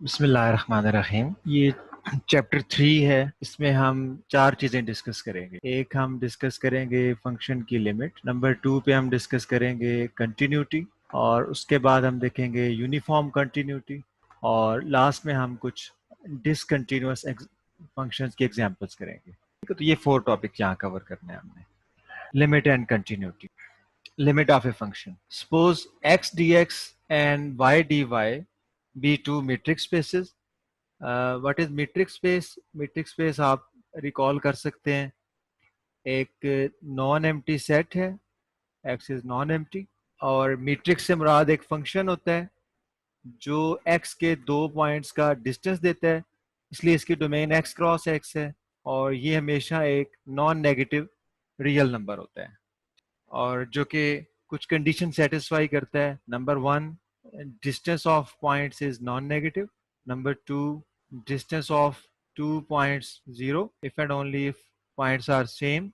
बिस्मिल्लाहिर्रहमानिर्रहीम। ये चैप्टर 3 है। इसमें हम चार चीज़ें डिस्कस करेंगे। एक, हम डिस्कस करेंगे फंक्शन की लिमिट। नंबर 2 पे हम डिस्कस करेंगे कंटिन्यूटी, और उसके बाद हम देखेंगे यूनिफॉर्म कंटिन्यूटी, और लास्ट में हम कुछ डिसकंटिन्यूअस फंक्शंस की एग्जांपल्स करेंगे। ठीक है, तो ये 4 टॉपिक यहाँ कवर करने हैं हमने। Limit and continuity. Limit of a function. Suppose x dx and y dy be two metric spaces. What is metric space? Metric space आप रिकॉल कर सकते हैं, एक नॉन एम्प्टी सेट है, x इज नॉन एम्प्टी, और matrix से मुराद एक function होता है जो x के दो पॉइंट्स का डिस्टेंस देता है, इसलिए इसकी डोमेन x क्रॉस x है, और ये हमेशा एक नॉन नेगेटिव रियल नंबर होता है, और जो कि कुछ कंडीशन सेटिस्फाई करता है। Number 1, distance of points is non negative. Number 2, distance of 2 points 0 if and only if points are same.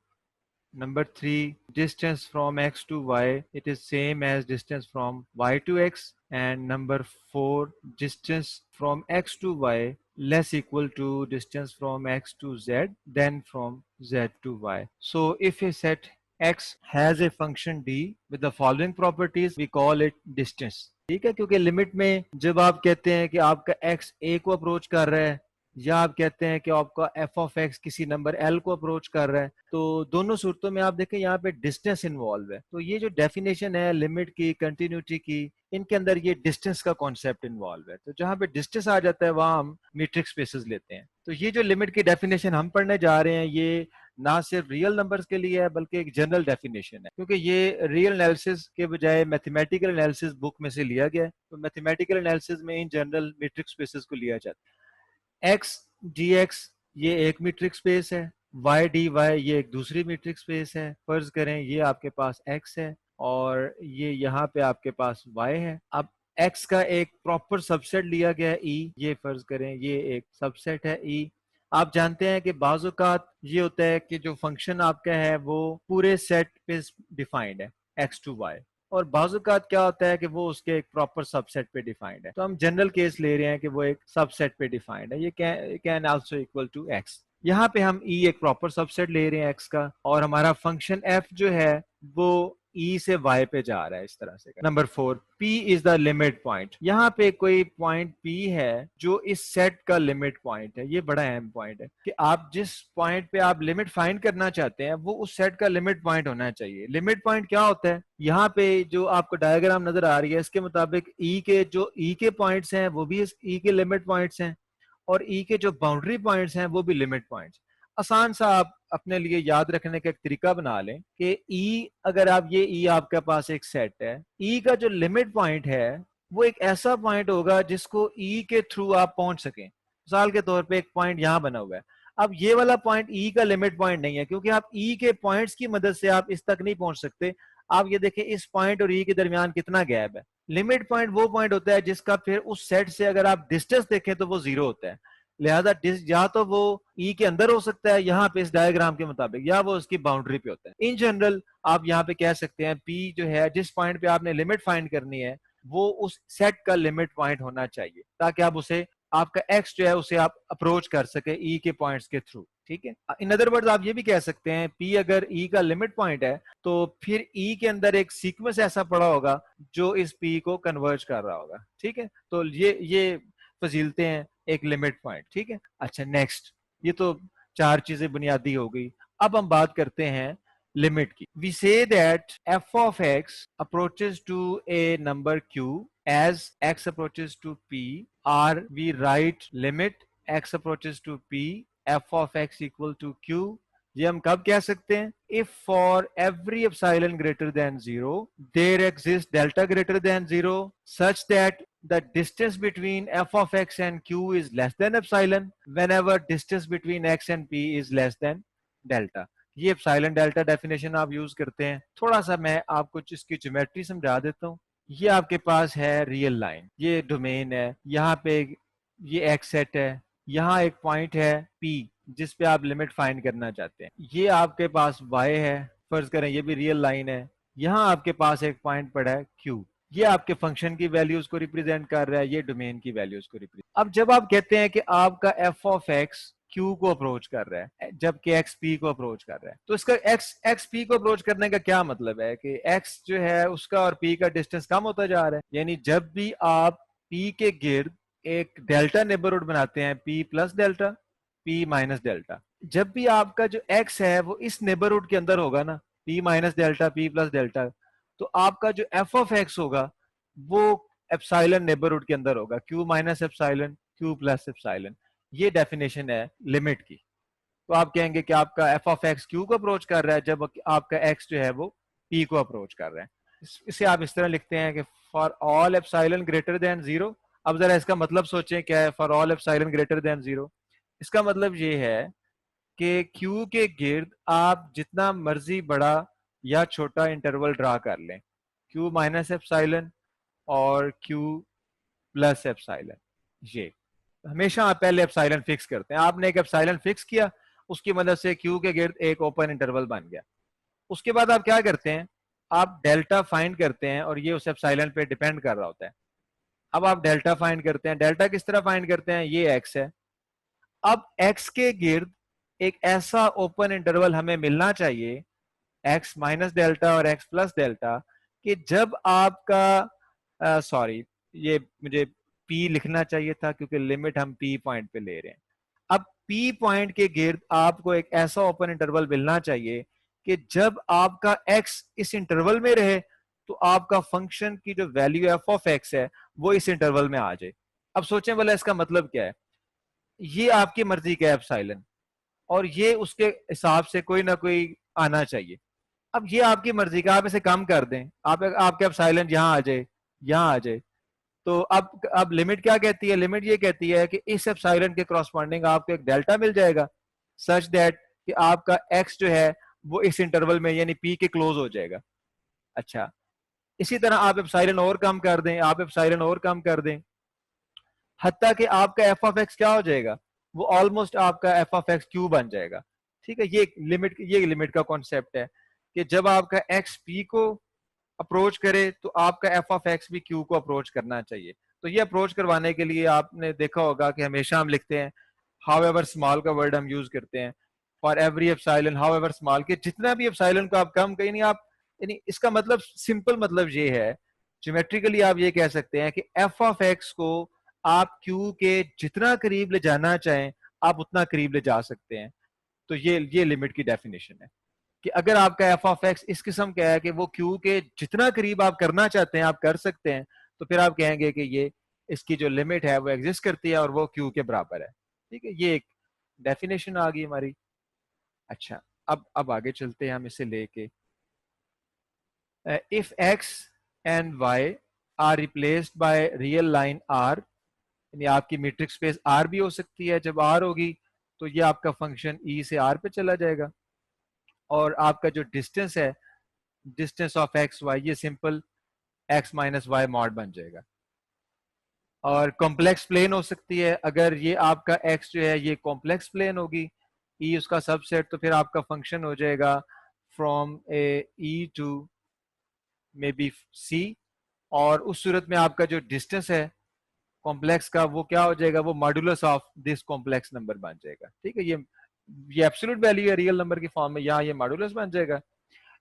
Number 3, distance from x to y, it is same as distance from y to x. And number 4, distance from x to y less equal to distance from x to z than from z to y. So if a set x has a function d with the following properties, we call it distance. ठीक है, क्योंकि limit में जब आप कहते हैं कि आपका x a को अप्रोच कर रहा है, या आप कहते हैं कि आपका एफ ऑफ एक्स किसी नंबर एल को अप्रोच कर रहा है, तो दोनों सूरतों में आप देखें यहाँ पे डिस्टेंस इन्वॉल्व है। तो ये जो डेफिनेशन है लिमिट की, कंटिन्यूटी की, इनके अंदर ये डिस्टेंस का कॉन्सेप्ट इन्वॉल्व है। तो जहां पे डिस्टेंस आ जाता है वहां हम मैट्रिक्स स्पेसेस लेते हैं। तो ये जो लिमिट की डेफिनेशन हम पढ़ने जा रहे हैं, ये ना सिर्फ रियल नंबर्स के लिए है बल्कि एक जनरल डेफिनेशन है, क्योंकि ये रियल एनालिसिस के बजाय मैथमेटिकल एनालिसिस बुक में से लिया गया है। तो मैथमेटिकल एनालिसिस में इन जनरल मैट्रिक्स स्पेसेस को लिया जाता है। एक्स डी एक्स ये एक मीट्रिक स्पेस है, वाई डी वाई ये एक दूसरी मीट्रिक स्पेस है। फर्ज करें ये आपके पास एक्स है और ये यहाँ पे आपके पास वाई है। अब एक्स का एक प्रॉपर सबसेट लिया गया है ई, ये फर्ज करें ये एक सबसेट है ई। आप जानते हैं कि बाज़ औक़ात ये होता है कि जो फंक्शन आपका है वो पूरे सेट पे डिफाइंड है, एक्स टू वाई, और बाज़ क्या होता है कि वो उसके एक प्रॉपर सबसेट पे डिफाइंड है। तो हम जनरल केस ले रहे हैं कि वो एक सबसेट पे डिफाइंड है, ये can also equal to X. यहाँ पे हम ई एक प्रॉपर सबसेट ले रहे हैं एक्स का, और हमारा फंक्शन एफ जो है वो ई से वाई पे जा रहा है इस तरह से। Number 4, P is the limit point. यहाँ पे कोई पॉइंट पी है जो इस सेट का लिमिट पॉइंट है। ये बड़ा अहम पॉइंट है कि आप जिस पॉइंट पे आप लिमिट फाइंड करना चाहते हैं वो उस सेट का लिमिट पॉइंट होना चाहिए। लिमिट पॉइंट क्या होता है? यहाँ पे जो आपको डायग्राम नजर आ रही है इसके मुताबिक ई के जो ई के पॉइंट्स हैं वो भी इस ई के लिमिट पॉइंट्स हैं, और ई के जो बाउंड्री पॉइंट्स हैं वो भी लिमिट पॉइंट्स। आसान सा आप अपने लिए याद रखने का एक तरीका बना लें कि ई, अगर आप ये ई आपके पास एक सेट है, ई का जो लिमिट पॉइंट है वो एक ऐसा पॉइंट होगा जिसको ई के थ्रू आप पहुंच सकें। मिसाल के तौर पे एक पॉइंट यहां बना हुआ है। अब ये वाला पॉइंट ई का लिमिट पॉइंट नहीं है, क्योंकि आप ई के पॉइंट्स की मदद से आप इस तक नहीं पहुंच सकते। आप ये देखें इस पॉइंट और ई के दरमियान कितना गैप है। लिमिट पॉइंट वो पॉइंट होता है जिसका फिर उस सेट से अगर आप डिस्टेंस देखें तो वो जीरो होता है। लिहाजा या तो वो ई के अंदर हो सकता है यहाँ पे इस डायग्राम के मुताबिक, या वो उसकी बाउंड्री पे होता है। इन जनरल आप यहाँ पे कह सकते हैं पी जो है जिस पॉइंट पे आपने लिमिट फाइंड करनी है वो उस सेट का लिमिट पॉइंट होना चाहिए, ताकि आप उसे, आपका एक्स जो है उसे आप अप्रोच कर सके ई के पॉइंट्स के थ्रू। ठीक है, इन अदर वर्ड्स आप ये भी कह सकते हैं पी अगर ई का लिमिट पॉइंट है तो फिर ई के अंदर एक सीक्वेंस ऐसा पड़ा होगा जो इस पी को कन्वर्ज कर रहा होगा। ठीक है, तो ये फजीलते हैं एक लिमिट पॉइंट। ठीक है, अच्छा नेक्स्ट, ये तो चार चीजें बुनियादी हो गई। अब हम बात करते हैं लिमिट की। We say that F of x approaches to a number Q as x approaches to p, or we write limit x approaches to p f of x equal to q। ये हम कब कह सकते हैं? If for every epsilon greater than 0 there exists delta greater than 0 such that the distance between f of x and q is less than epsilon whenever distance between x and p is less than delta। ये epsilon delta definition आप use करते हैं। थोड़ा सा मैं आपको इसकी geometry समझा देता हूँ। ये आपके पास है रियल लाइन, ये डोमेन है, यहाँ पे ये एक्स सेट है, यहाँ एक पॉइंट है पी जिस पे आप लिमिट फाइंड करना चाहते हैं। ये आपके पास वाई है, फर्ज करें ये भी रियल लाइन है, यहाँ आपके पास एक पॉइंट पड़ा है क्यू। ये आपके फंक्शन की वैल्यूज को रिप्रेजेंट कर रहा है, ये डोमेन की वैल्यूज को रिप्रेजेंट। अब जब आप कहते हैं कि आपका एफ ऑफ एक्स क्यू को अप्रोच कर रहा है जबकि एक्स पी को अप्रोच कर रहा है, तो इसका एक्स एक्स पी को अप्रोच करने का क्या मतलब है कि एक्स जो है उसका और पी का डिस्टेंस कम होता जा रहा है। यानी जब भी आप पी के गिर्द एक डेल्टा नेबरहुड बनाते हैं, P plus delta, P minus delta, जब भी आपका जो एक्स है वो इस नेबरहुड के अंदर होगा ना, P minus delta, P plus delta, तो आपका जो एफ ऑफ एक्स होगा वो एप्साइलन नेबरहुड के अंदर होगा, Q minus epsilon, Q plus epsilon. ये डेफिनेशन है लिमिट की। तो आप कहेंगे कि आपका एफ ऑफ एक्स क्यू को अप्रोच कर रहा है जब आपका एक्स जो है वो पी को अप्रोच कर रहा है। इसे आप इस तरह लिखते हैं कि for all epsilon greater than zero. अब जरा इसका मतलब सोचें क्या है for all epsilon greater than zero. इसका मतलब ये है कि क्यू के गिर्द आप जितना मर्जी बड़ा या छोटा इंटरवल ड्रा कर लें, क्यू माइनस एप्साइलन और क्यू प्लस एप्साइलन, ये हमेशा आप पहले एप्साइलन फिक्स करते हैं। आपने एक एप्साइलन फिक्स किया, उसकी मदद से क्यू के गिर्द एक ओपन इंटरवल बन गया। उसके बाद आप क्या करते हैं, आप डेल्टा फाइंड करते हैं और ये उस एप्साइलन पे डिपेंड कर रहा होता है। अब आप डेल्टा फाइंड करते हैं, डेल्टा किस तरह फाइंड करते हैं, ये एक्स है। अब एक्स के गिर्द एक ऐसा ओपन इंटरवल हमें मिलना चाहिए, एक्स माइनस डेल्टा और एक्स प्लस डेल्टा, कि जब आपका सॉरी ये मुझे पी लिखना चाहिए था क्योंकि लिमिट हम पी पॉइंट पे ले रहे हैं। अब पी पॉइंट के गिर्द आपको एक ऐसा ओपन इंटरवल मिलना चाहिए कि जब आपका एक्स इस इंटरवल में रहे तो आपका फंक्शन की जो वैल्यू एफ ऑफ एक्स है वो इस इंटरवल में आ जाए। अब सोचें बोला इसका मतलब क्या है, ये आपकी मर्जी का एप्सिलॉन और ये उसके हिसाब से कोई ना कोई आना चाहिए। अब ये आपकी मर्जी का, आप इसे कम कर दें, आप आपके एप्सिलॉन यहां आ जाए, यहां आ जाए, तो अब लिमिट क्या कहती है, लिमिट ये कहती है कि इस एप्सिलॉन के करस्पॉन्डिंग आपको एक डेल्टा मिल जाएगा सच दैट कि आपका एक्स जो है वो इस इंटरवल में यानी पी के क्लोज हो जाएगा। अच्छा, इसी तरह आप एप्सिलॉन और कम कर दें, आप एप्सिलॉन और कम कर दें, हत्ता कि आपका एफ ऑफ एक्स क्या हो जाएगा, वो ऑलमोस्ट आपका एफ ऑफ एक्स क्यू बन जाएगा। ठीक है, ये लिमिट का कॉन्सेप्ट है कि जब आपका एक्स पी को अप्रोच करे तो आपका एफ ऑफ एक्स भी क्यू को अप्रोच करना चाहिए। तो ये अप्रोच करवाने के लिए आपने देखा होगा कि हमेशा हम लिखते हैं हाउ एवर स्मॉल का वर्ड हम यूज करते हैं for every epsilon how ever small, के जितना भी एप्सिलॉन को आप कम कहीं नहीं, आप यानी इसका मतलब सिंपल मतलब ये है, ज्योमेट्रिकली आप ये कह सकते हैं कि एफ ऑफ एक्स को आप क्यू के जितना करीब ले जाना चाहें आप उतना करीब ले जा सकते हैं। तो ये लिमिट की डेफिनेशन है कि अगर आपका एफ ऑफ एक्स इस किस्म का है कि वो क्यू के जितना करीब आप करना चाहते हैं आप कर सकते हैं, तो फिर आप कहेंगे कि ये इसकी जो लिमिट है वो एग्जिस्ट करती है और वो क्यू के बराबर है। ठीक है, ये एक डेफिनेशन आ गई हमारी। अच्छा, अब आगे चलते हैं हम इसे लेके, if X and Y are replaced by real line R, यानी आपकी मीट्रिक स्पेस आर भी हो सकती है, जब आर होगी तो ये आपका फंक्शन ई से आर पे चला जाएगा और आपका जो डिस्टेंस है, डिस्टेंस ऑफ एक्स वाई, ये simple X minus Y mod बन जाएगा। और कॉम्प्लेक्स प्लेन हो सकती है, अगर ये आपका एक्स जो है ये कॉम्प्लेक्स प्लेन होगी, ई उसका सबसेट, तो फिर आपका फंक्शन हो जाएगा from A E to may B C, और उस सूरत में आपका जो डिस्टेंस है कॉम्प्लेक्स का वो क्या हो जाएगा, वो modulus of this complex number बन जाएगा। ठीक है, ये एब्सोल्यूट वैल्यू है रियल नंबर की फॉर्म में, यहाँ ये मॉड्यूलस बन जाएगा।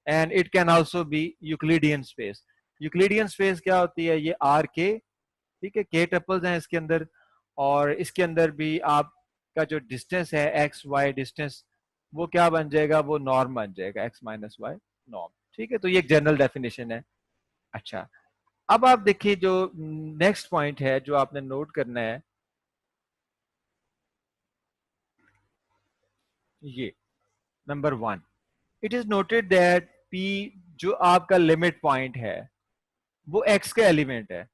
And it can also be Euclidean space. Euclidean space क्या होती है, ये आर के, ठीक है, के टपल्स हैं इसके अंदर, और इसके अंदर भी आपका जो डिस्टेंस है एक्स वाई डिस्टेंस, वो क्या बन जाएगा, वो नॉर्म बन जाएगा, एक्स माइनस वाई नॉर्म। ठीक है, तो ये एक जनरल डेफिनेशन है। अच्छा, अब आप देखिए जो नेक्स्ट पॉइंट है जो आपने नोट करना है, ये number 1, it is noted that P जो आपका लिमिट पॉइंट है वो एक्स का एलिमेंट है,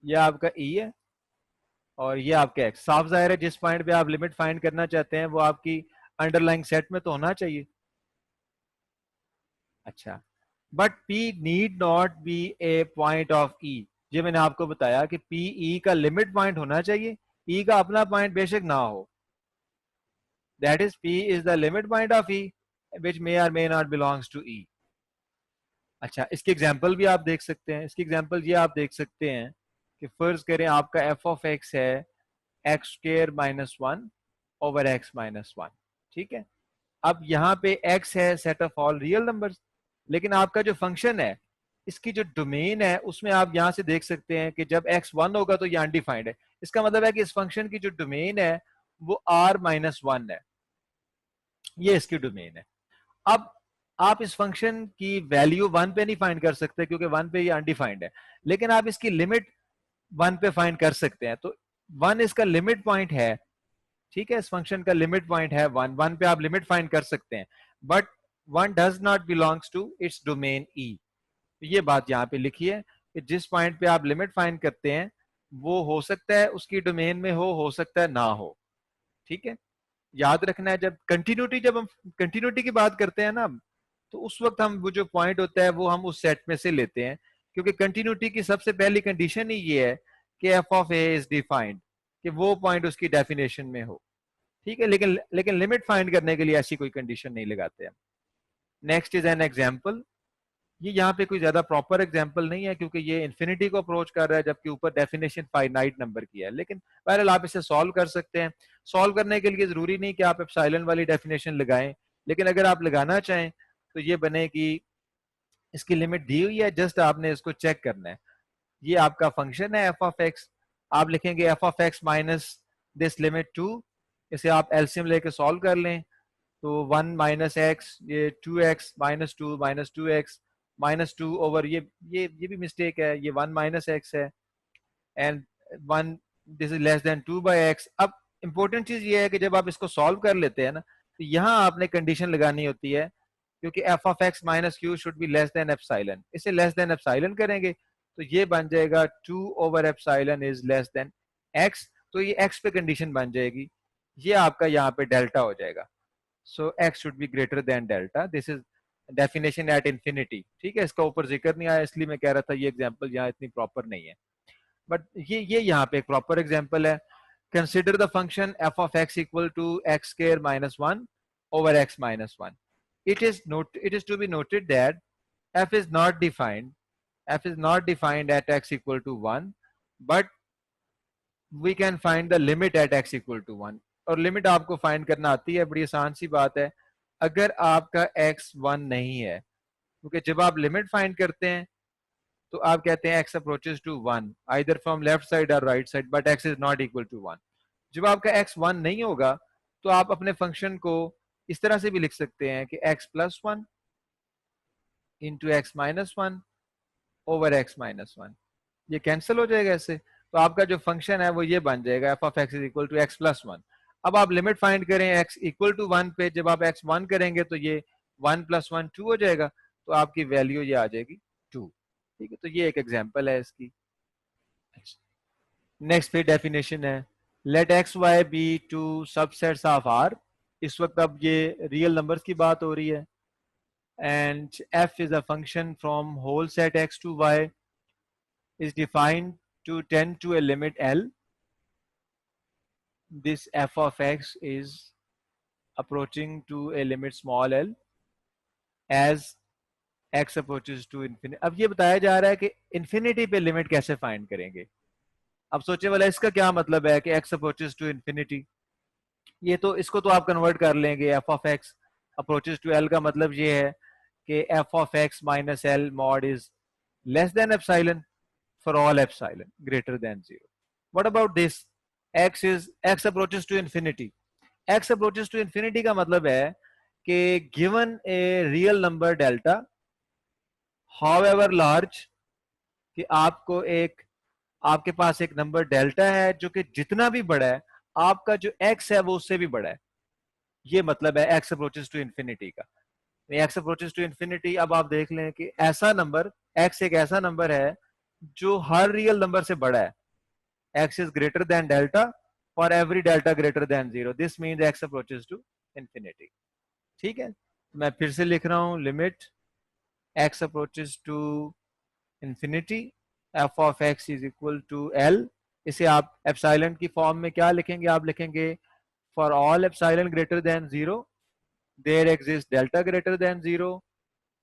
ये आपका ई है और ये आपका एक्स। साफ जाहिर है जिस पॉइंट पे आप लिमिट फाइंड करना चाहते हैं वो आपकी अंडरलाइंग सेट में तो होना चाहिए। अच्छा, but P need not be a point of E. ये मैंने आपको बताया कि पी ई का लिमिट पॉइंट होना चाहिए, ई का अपना पॉइंट बेशक ना हो, that is P is the limit point of E which may और may not belongs to E. अच्छा, इसकी एग्जांपल भी आप देख सकते हैं। इसकी एग्जांपल ये आप देख सकते हैं कि फर्ज करें आपका एफ ऑफ एक्स है x square minus one over x minus one. ठीक है, अब यहाँ पे x है set of all real numbers, लेकिन आपका जो फंक्शन है इसकी जो डोमेन है उसमें आप यहां से देख सकते हैं कि जब x वन होगा तो ये अनडिफाइंड है। इसका मतलब है कि इस फंक्शन की जो डोमेन है वो r माइनस वन है, ये इसकी डोमेन है। अब आप इस फंक्शन की वैल्यू वन पे नहीं फाइंड कर सकते क्योंकि वन पे ये अनडिफाइंड है, लेकिन आप इसकी लिमिट वन पे फाइंड कर सकते हैं। तो वन इसका लिमिट पॉइंट है। ठीक है, इस फंक्शन का लिमिट पॉइंट है वन, वन पे आप लिमिट फाइंड कर सकते हैं, but one does not belongs to its domain E. ये बात यहाँ पे लिखी है कि जिस पॉइंट पे आप लिमिट फाइंड करते हैं वो हो सकता है उसकी डोमेन में हो सकता है ना हो। ठीक है, याद रखना है जब हम कंटिन्यूटी की बात करते हैं ना, तो उस वक्त हम वो जो पॉइंट होता है वो हम उस सेट में से लेते हैं, क्योंकि कंटिन्यूटी की सबसे पहली कंडीशन ही ये है कि F of A is defined, कि वो पॉइंट उसकी डेफिनेशन में हो। ठीक है, लेकिन लिमिट फाइंड करने के लिए ऐसी कोई कंडीशन नहीं लगाते हैं। Next is an example. ये यहाँ पे कोई ज्यादा प्रॉपर एग्जांपल नहीं है क्योंकि ये इन्फिनिटी को अप्रोच कर रहा है, जबकि ऊपर डेफिनेशन फाइनाइट नंबर की है, लेकिन बहरहाल आप इसे सॉल्व कर सकते हैं। सॉल्व करने के लिए जरूरी नहीं कि आप एप्सिलॉन वाली डेफिनेशन लगाएं, लेकिन अगर आप लगाना चाहें तो ये बने कि इसकी लिमिट दी हुई है, जस्ट आपने इसको चेक करना है। ये आपका फंक्शन है एफ ऑफ एक्स, आप लिखेंगे F of x minus this limit two, इसे आप एलसीएम लेके सॉल्व कर लें तो वन माइनस एक्स, ये two X minus two X minus two over ये भी मिस्टेक है, ये वन माइनस एक्स है and one, this is less than two by X. अब इंपॉर्टेंट चीज ये है कि जब आप इसको सॉल्व कर लेते हैं ना, तो यहाँ आपने कंडीशन लगानी होती है, क्योंकि F of x minus Q should be less than epsilon. इसे लेस देन एप्सिलॉन करेंगे तो ये बन जाएगा two over epsilon is less than X, तो ये एक्स पे कंडीशन बन जाएगी, ये आपका यहाँ पे डेल्टा हो जाएगा। सो x should be greater than delta, this is definition at infinity. ठीक है, इसका ऊपर जिक्र नहीं आया इसलिए मैं कह रहा था ये एग्जांपल यहाँ इतनी प्रॉपर नहीं है, बट ये यहाँ पे एक प्रॉपर एग्जांपल है। Consider the function f of x equal to x square minus 1 over x minus 1. It is to be noted that f is not defined, f is not defined at x equal to 1, but we can find the limit at x equal to 1। और limit आपको find करना आती है, बड़ी आसान सी बात है। अगर आपका x 1 नहीं है, क्योंकि जब आप लिमिट फाइंड करते हैं तो आप कहते हैं x approaches to 1 either from left side और right side, but x is not equal to 1। जब आपका x 1 नहीं होगा तो आप अपने फंक्शन को इस तरह से भी लिख सकते हैं कि x plus one into x minus one over x minus one, ये कैंसिल हो जाएगा इससे, तो आपका जो फंक्शन है वो ये बन जाएगा F of x is equal to X plus one. अब आप लिमिट फाइंड करें x इक्वल टू वन पे, जब आप x वन करेंगे तो ये वन प्लस वन टू हो जाएगा, तो आपकी वैल्यू ये आ जाएगी टू। ठीक है, तो ये एक एग्जांपल है इसकी। नेक्स्ट पे डेफिनेशन है, let X Y be two subsets of R. इस वक्त अब ये रियल नंबर्स की बात हो रही है, and f is a function from whole set x to y is defined to tend to a limit L. This f of x is approaching to a limit small l as x approaches to infinity। अब ये बताया जा रहा है कि infinity पे limit कैसे find करेंगे। अब सोचे वाला इसका क्या मतलब है कि x approaches to infinity, ये तो इसको तो आप कन्वर्ट कर लेंगे, f of x approaches to l का मतलब ये है कि f of x minus l mod is less than epsilon for all epsilon greater than 0. What about this? X approaches to infinity. X approaches to infinity का मतलब है कि given a real number delta however large, कि आपके पास एक number delta है जो कि जितना भी बड़ा है आपका जो x है वो उससे भी बड़ा है, ये मतलब है x approaches to infinity का। x approaches to infinity, अब आप देख लें कि ऐसा नंबर x एक ऐसा नंबर है जो हर रियल नंबर से बड़ा है, x is greater than delta for every delta greater than 0, this means x approaches to infinity। ठीक है, मैं फिर से लिख रहा हूं, limit x approaches to infinity f of x is equal to l। इसे आप एप्सिलॉन की फॉर्म में क्या लिखेंगे, आप लिखेंगे for all epsilon greater than 0 there exists delta greater than 0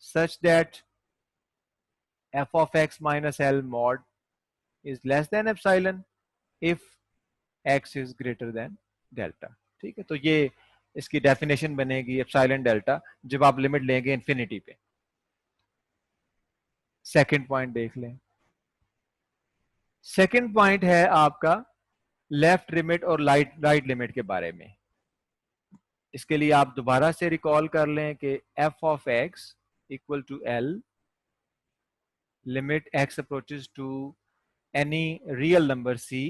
such that F of x minus L mod is less than epsilon if x is greater then delta. ठीक है, तो ये इसकी डेफिनेशन बनेगी एप्सिलॉन डेल्टा जब आप limit लेंगे infinity पे। सेकंड पॉइंट देख लें। सेकंड पॉइंट है आपका लेफ्ट लिमिट और राइट लिमिट के बारे में। इसके लिए आप दोबारा से रिकॉल कर लें कि F of x equal to L limit x approaches to any real number C.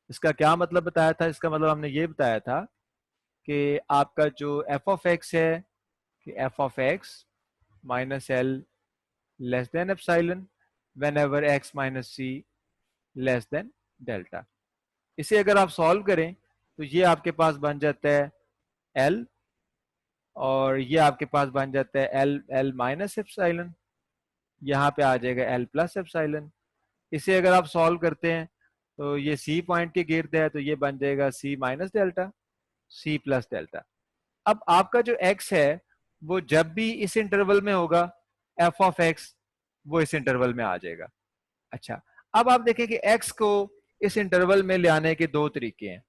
इसका क्या मतलब बताया था? इसका मतलब हमने ये बताया था कि आपका जो एफ ऑफ एक्स है कि F of x minus L less than epsilon whenever X minus C less than delta. इसे अगर आप सॉल्व करें तो ये आपके पास बन जाता है एल और ये आपके पास बन जाता है एल एल माइनस एप्सिलॉन, यहाँ पे आ जाएगा एल प्लस एप्सिलॉन। इसे अगर आप सॉल्व करते हैं तो ये सी पॉइंट के गिर्द है तो ये बन जाएगा C minus delta C plus delta. अब आपका जो एक्स है वो जब भी इस इंटरवल में होगा एफ ऑफ एक्स वो इस इंटरवल में आ जाएगा। अच्छा, अब आप देखें कि एक्स को इस इंटरवल में ले आने के दो तरीके हैं।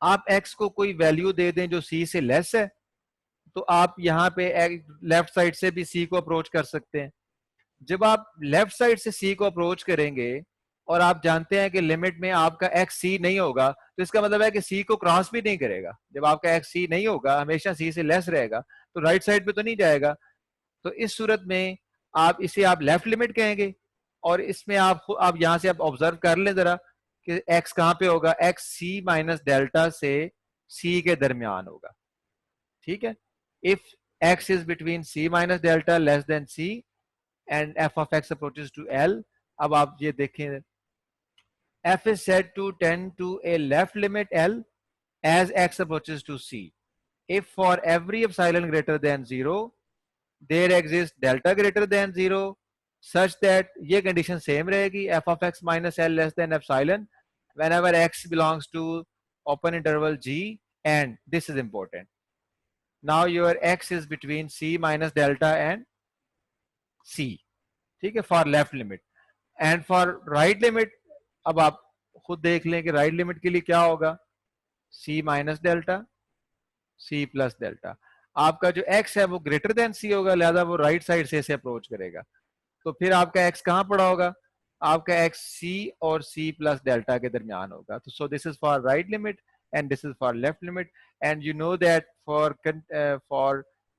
आप एक्स को कोई वैल्यू दे दें जो सी से लेस है, तो आप यहाँ पे लेफ्ट साइड से भी सी को अप्रोच कर सकते हैं। जब आप लेफ्ट साइड से सी को अप्रोच करेंगे और आप जानते हैं कि लिमिट में आपका एक्स सी नहीं होगा, तो इसका मतलब है कि सी को क्रॉस भी नहीं करेगा। जब आपका एक्स सी नहीं होगा, हमेशा सी से लेस रहेगा, तो राइट साइड पे तो नहीं जाएगा। तो इस सूरत में आप इसे आप लेफ्ट लिमिट कहेंगे और इसमें आप यहां से आप ऑब्जर्व कर लें जरा कि एक्स कहां पे होगा। एक्स सी माइनस डेल्टा से सी के दरमियान होगा। ठीक है, if x is between C minus delta less than C and f of x approaches to L. अब आप ये देखें, f is said to tend to a left limit L as x approaches to C. If for every epsilon greater than 0 there exists delta greater than 0 such that ये condition same रहेगी f of x minus L less than epsilon whenever x belongs to open interval G, and this is important. Now your x is between C minus delta and C. ठीक है, for left limit and for right limit. अब आप खुद देख लें कि right limit के लिए क्या होगा, C minus delta C plus delta. आपका जो एक्स है वो ग्रेटर देन सी होगा, लिहाजा वो राइट साइड से इसे अप्रोच करेगा। तो फिर आपका एक्स कहां पड़ा होगा, आपका एक्स सी और सी प्लस डेल्टा के दरमियान होगा। तो सो this is for right limit and this is for left limit, and you know that for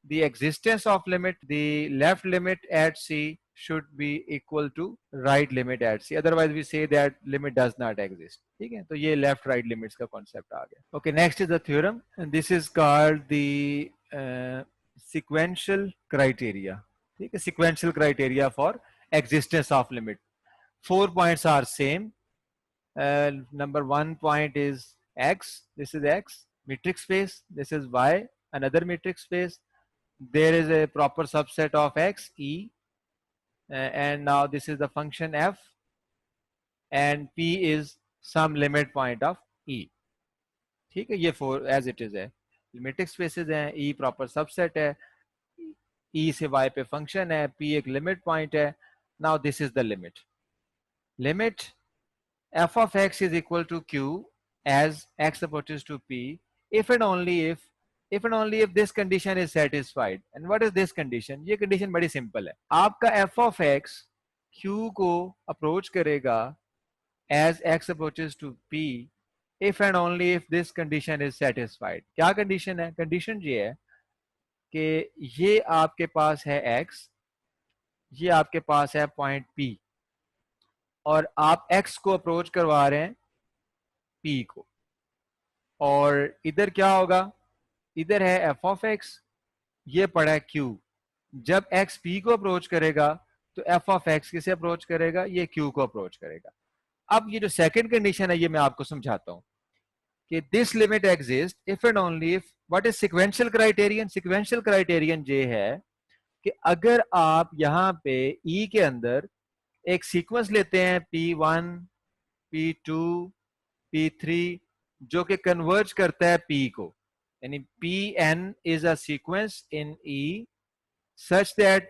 the existence of limit, the left limit at C should be equal to right limit at C, otherwise we say that limit does not exist. ठीक है, तो ये left right limits का concept आ गया। Okay, next is the theorem and this is called the sequential criteria. ठीक है, sequential criteria for existence of limit. 4 points are same. Number 1 point is x, this is x, metric space, this is y, another metric space. There is a proper subset of x, E, and now this is the function f, and p is some limit point of E. ठीक है, ये 4 as it is है, metric spaces हैं, E proper subset है, E से y पे function है, p एक limit point है. Now this is the limit. Limit f of x is equal to q as x approaches to p if and only if this condition is satisfied. And what is this condition? ये condition बड़ी simple है। आपका f of x q को approach करेगा as x approaches to p if and only if this condition is satisfied. क्या condition है? condition ये है कि ये आपके पास है x, ये आपके पास है पॉइंट p और आप x को अप्रोच करवा रहे हैं p को, और इधर क्या होगा, इधर है f of x, ये पड़ा है q। जब x p को अप्रोच करेगा तो f of x किसे अप्रोच करेगा, ये q को अप्रोच करेगा। अब ये जो सेकंड कंडीशन है ये मैं आपको समझाता हूं कि this limit exist if and only if. What is sequential criterion? Sequential criterion ये है कि अगर आप यहाँ पे E के अंदर एक सीक्वेंस लेते हैं P1, P2, P3 जो कि कन्वर्ज करता है P को, यानी Pn is a sequence in E such that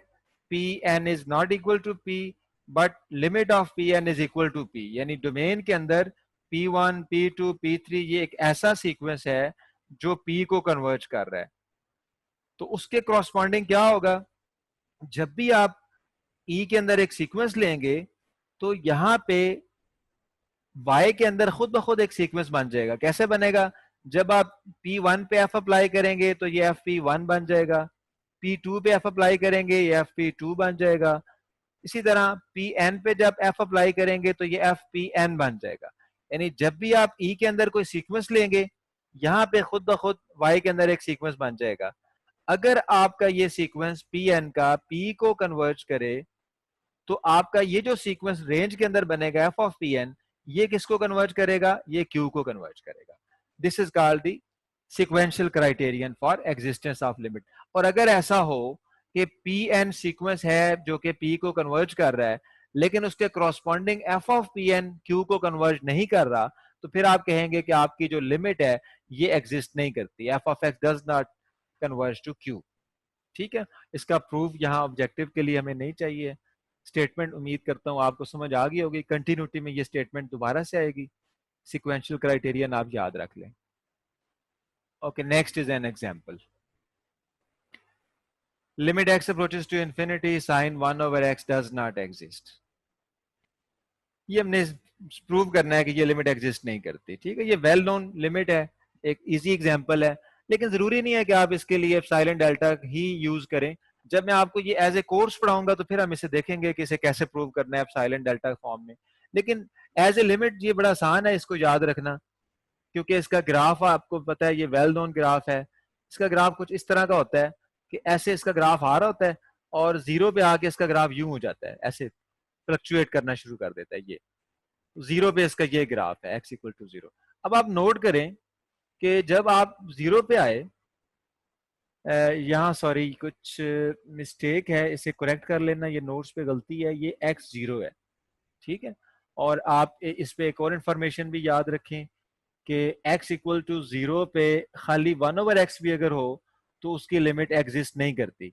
Pn is not equal to P but limit of P N is equal to P, यानी डोमेन के अंदर P1 P2 P3 ये एक ऐसा सीक्वेंस है जो P को कन्वर्ज कर रहा है। तो उसके कॉरस्पॉन्डिंग क्या होगा, जब भी आप E के अंदर एक सीक्वेंस लेंगे तो यहां पे Y के अंदर खुद ब खुद एक सीक्वेंस बन जाएगा। कैसे बनेगा, जब आप P1 पे F अप्लाई करेंगे तो ये FP1 बन जाएगा, P2 पे F अप्लाई करेंगे ये FP2 बन जाएगा, इसी तरह Pn पे जब F अप्लाई करेंगे तो ये FPn बन जाएगा। यानी जब भी आप E के अंदर कोई सीक्वेंस लेंगे यहाँ पे खुद ब खुद Y के अंदर एक सीक्वेंस बन जाएगा। अगर आपका ये सीक्वेंस Pn का P को कन्वर्ज करे तो आपका ये जो सीक्वेंस रेंज के अंदर बनेगा F ऑफ Pn, ये किसको कन्वर्ज करेगा, ये Q को कन्वर्ज करेगा। This is called the sequential criterion for existence of limit. और अगर ऐसा हो कि Pn सीक्वेंस है जो कि P को कन्वर्ज कर रहा है लेकिन उसके corresponding F of Pn Q को कन्वर्ज नहीं कर रहा, तो फिर आप कहेंगे कि आपकी जो लिमिट है ये एग्जिस्ट नहीं करती, F of X does not converge to Q। ठीक है, इसका प्रूफ यहाँ ऑब्जेक्टिव के लिए हमें नहीं चाहिए। स्टेटमेंट उम्मीद करता हूँ आपको समझ आ गई होगी। कंटिन्यूटी में ये स्टेटमेंट दोबारा से आएगी। सीक्वेंशियल क्राइटेरियन आप याद रख लें। Okay, next is an example. Limit x approaches to infinity sine 1 over x does not exist. ये हमने प्रूव करना है कि ये लिमिट एग्जिस्ट नहीं करती। ठीक है, ये वेल नोन लिमिट है, एक इजी एग्जांपल है, लेकिन जरूरी नहीं है कि आप इसके लिए एप्सिलॉन डेल्टा ही यूज करें। जब मैं आपको ये एज ए कोर्स पढ़ाऊंगा तो फिर हम इसे देखेंगे कि इसे कैसे प्रूव करना है एप्सिलॉन डेल्टा फॉर्म में। लेकिन एज ए लिमिट ये बड़ा आसान है, इसको याद रखना, क्योंकि इसका ग्राफ आपको पता है, ये वेल नोन ग्राफ है। इसका ग्राफ कुछ इस तरह का होता है कि ऐसे इसका ग्राफ आ रहा होता है और जीरो पे आके इसका ग्राफ यूं हो जाता है, ऐसे फ्लक्चुएट करना शुरू कर देता है। ये जीरो पे इसका ये ग्राफ है, x इक्वल टू 0। अब आप नोट करें कि जब आप जीरो पे आए, यहाँ सॉरी कुछ मिस्टेक है, इसे करेक्ट कर लेना, ये नोट्स पे गलती है, ये x 0 है। ठीक है, और आप इस पे एक और इंफॉर्मेशन भी याद रखें कि x इक्वल टू 0 पे खाली 1 ओवर x भी अगर हो तो उसकी लिमिट एग्जिस्ट नहीं करती।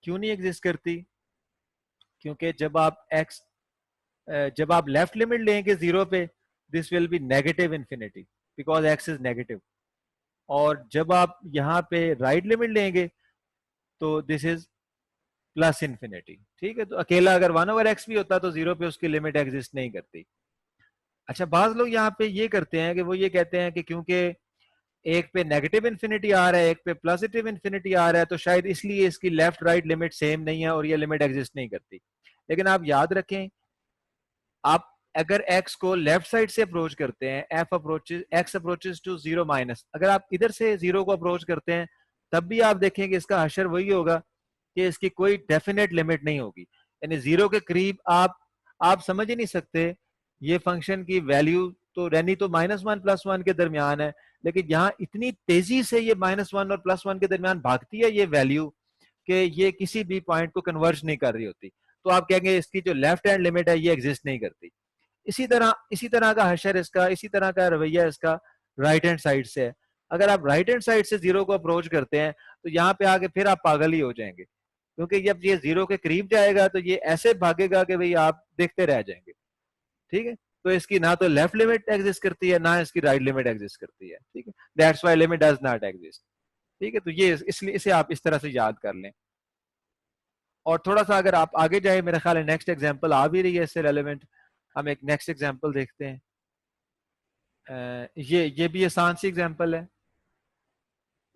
क्यों नहीं एग्जिस्ट करती, क्योंकि जब आप लेफ्ट लिमिट लेंगे 0 पे, this will be negative infinity because x is negative. और जब आप यहाँ पे राइट लिमिट लेंगे तो दिस इज प्लस इंफिनिटी। ठीक है, तो अकेला अगर 1 ओवर x भी होता तो 0 पे उसकी लिमिट एग्जिस्ट नहीं करती। अच्छा, बाज लोग यहाँ पे ये करते हैं कि वो ये कहते हैं कि क्योंकि एक पे नेगेटिव इंफिनिटी आ रहा है, एक पे पॉजिटिव इंफिनिटी आ रहा है, तो शायद इसलिए इसकी लेफ्ट राइट लिमिट सेम नहीं है और ये लिमिट एग्जिस्ट नहीं करती। लेकिन आप याद रखें, आप अगर x को लेफ्ट साइड से अप्रोच करते हैं, x अप्रोचेस टू 0 माइनस, अगर आप इधर से 0 को अप्रोच करते हैं तब भी आप देखेंगे इसका हशर वही होगा कि इसकी कोई डेफिनेट लिमिट नहीं होगी। यानी 0 के करीब आप समझ ही नहीं सकते ये फंक्शन की वैल्यू तो रहनी तो -1 +1 के दरमियान है, लेकिन यहाँ इतनी तेजी से ये -1 और +1 के दरमियान भागती है ये वैल्यू कि ये किसी भी पॉइंट को कन्वर्ज नहीं कर रही होती। तो आप कहेंगे इसकी जो लेफ्ट हैंड लिमिट है ये एग्जिस्ट नहीं करती। इसी तरह का हशर इसका, इसी तरह का रवैया इसका राइट हैंड साइड से है। अगर आप राइट हैंड साइड से 0 को अप्रोच करते हैं तो यहाँ पे आके फिर आप पागल ही हो जाएंगे, क्योंकि जब ये 0 के करीब जाएगा तो ये ऐसे भागेगा कि भाई आप देखते रह जाएंगे। ठीक है, तो इसकी ना तो लेफ्ट लिमिट एग्जिस्ट करती है ना इसकी राइट लिमिट एग्जिस्ट करती है। ठीक है, that's why limit does not exist. ठीक है, तो ये इसलिए इसे आप इस तरह से याद कर लें। और थोड़ा सा अगर आप आगे जाए, मेरा ख्याल है नेक्स्ट एग्जांपल आ भी रही है इससे रेलेवेंट, हम एक नेक्स्ट एग्जांपल देखते हैं। ये भी आसान सी एग्जांपल है,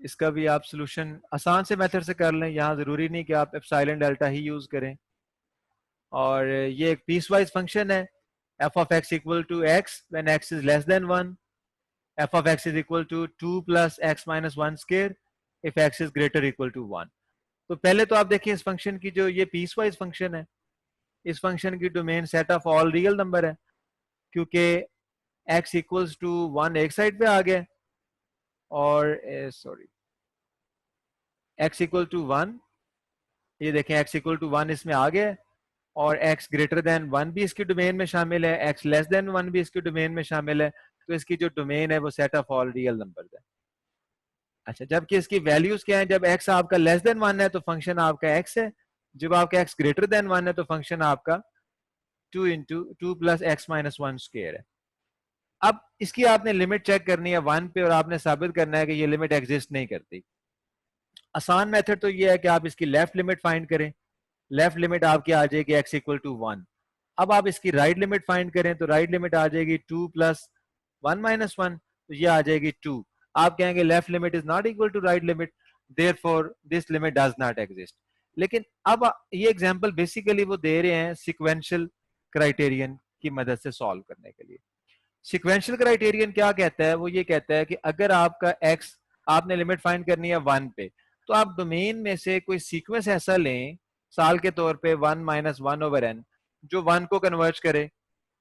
इसका भी आप सोल्यूशन आसान से मेथड से कर लें, यहाँ जरूरी नहीं कि आप एप्सिलॉन डेल्टा ही यूज करें। और ये एक पीस वाइज फंक्शन है, f of x equal to x when x is less than 1, f of x is equal to 2 plus x minus 1 square if x is greater equal to 1। तो पहले तो आप देखिए इस फंक्शन की जो ये पीस वाइज फंक्शन है, इस फंक्शन की domain set of all real number है, क्योंकि x इक्वल्स टू 1 एक साइड पे आ गया और सॉरी x इक्वल टू 1, ये देखें x इक्वल टू 1 इसमें आ गया, और x ग्रेटर देन 1 भी इसकी डोमेन में शामिल है, x लेस देन 1 भी इसकी डोमेन में शामिल है। तो इसकी जो डोमेन है वो set of all real numbers है। अच्छा, जबकि इसकी वैल्यूज क्या है, जब x आपका लेस देन 1 है तो फंक्शन आपका x है, जब आपका x ग्रेटर देन 1 है तो फंक्शन आपका two plus x minus one square है। अब इसकी आपने लिमिट चेक करनी है 1 पे और आपने साबित करना है कि ये लिमिट एग्जिस्ट नहीं करती। आसान मेथड तो ये है कि आप इसकी लेफ्ट लिमिट फाइंड करें। लेफ्ट लिमिट आपकी आ जाएगी x इक्वल टू 1। अब आप इसकी राइट लिमिट फाइंड करें तो राइट लिमिट आ जाएगी 2 प्लस 1 माइनस 1, तो ये आ जाएगी 2। आप कहेंगे left limit is not equal to right limit, therefore this limit does not exist. लेकिन अब ये एग्जांपल बेसिकली वो दे रहे हैं सिक्वेंशियल क्राइटेरियन की मदद से सॉल्व करने के लिए। सिक्वेंशियल क्राइटेरियन क्या कहता है? वो ये कहता है कि अगर आपका x, आपने लिमिट फाइंड करनी है 1 पे, तो आप डोमेन में से कोई सीक्वेंस ऐसा लें, साल के तौर पे 1 माइनस 1 ओवर एन, जो 1 को कन्वर्ज करे।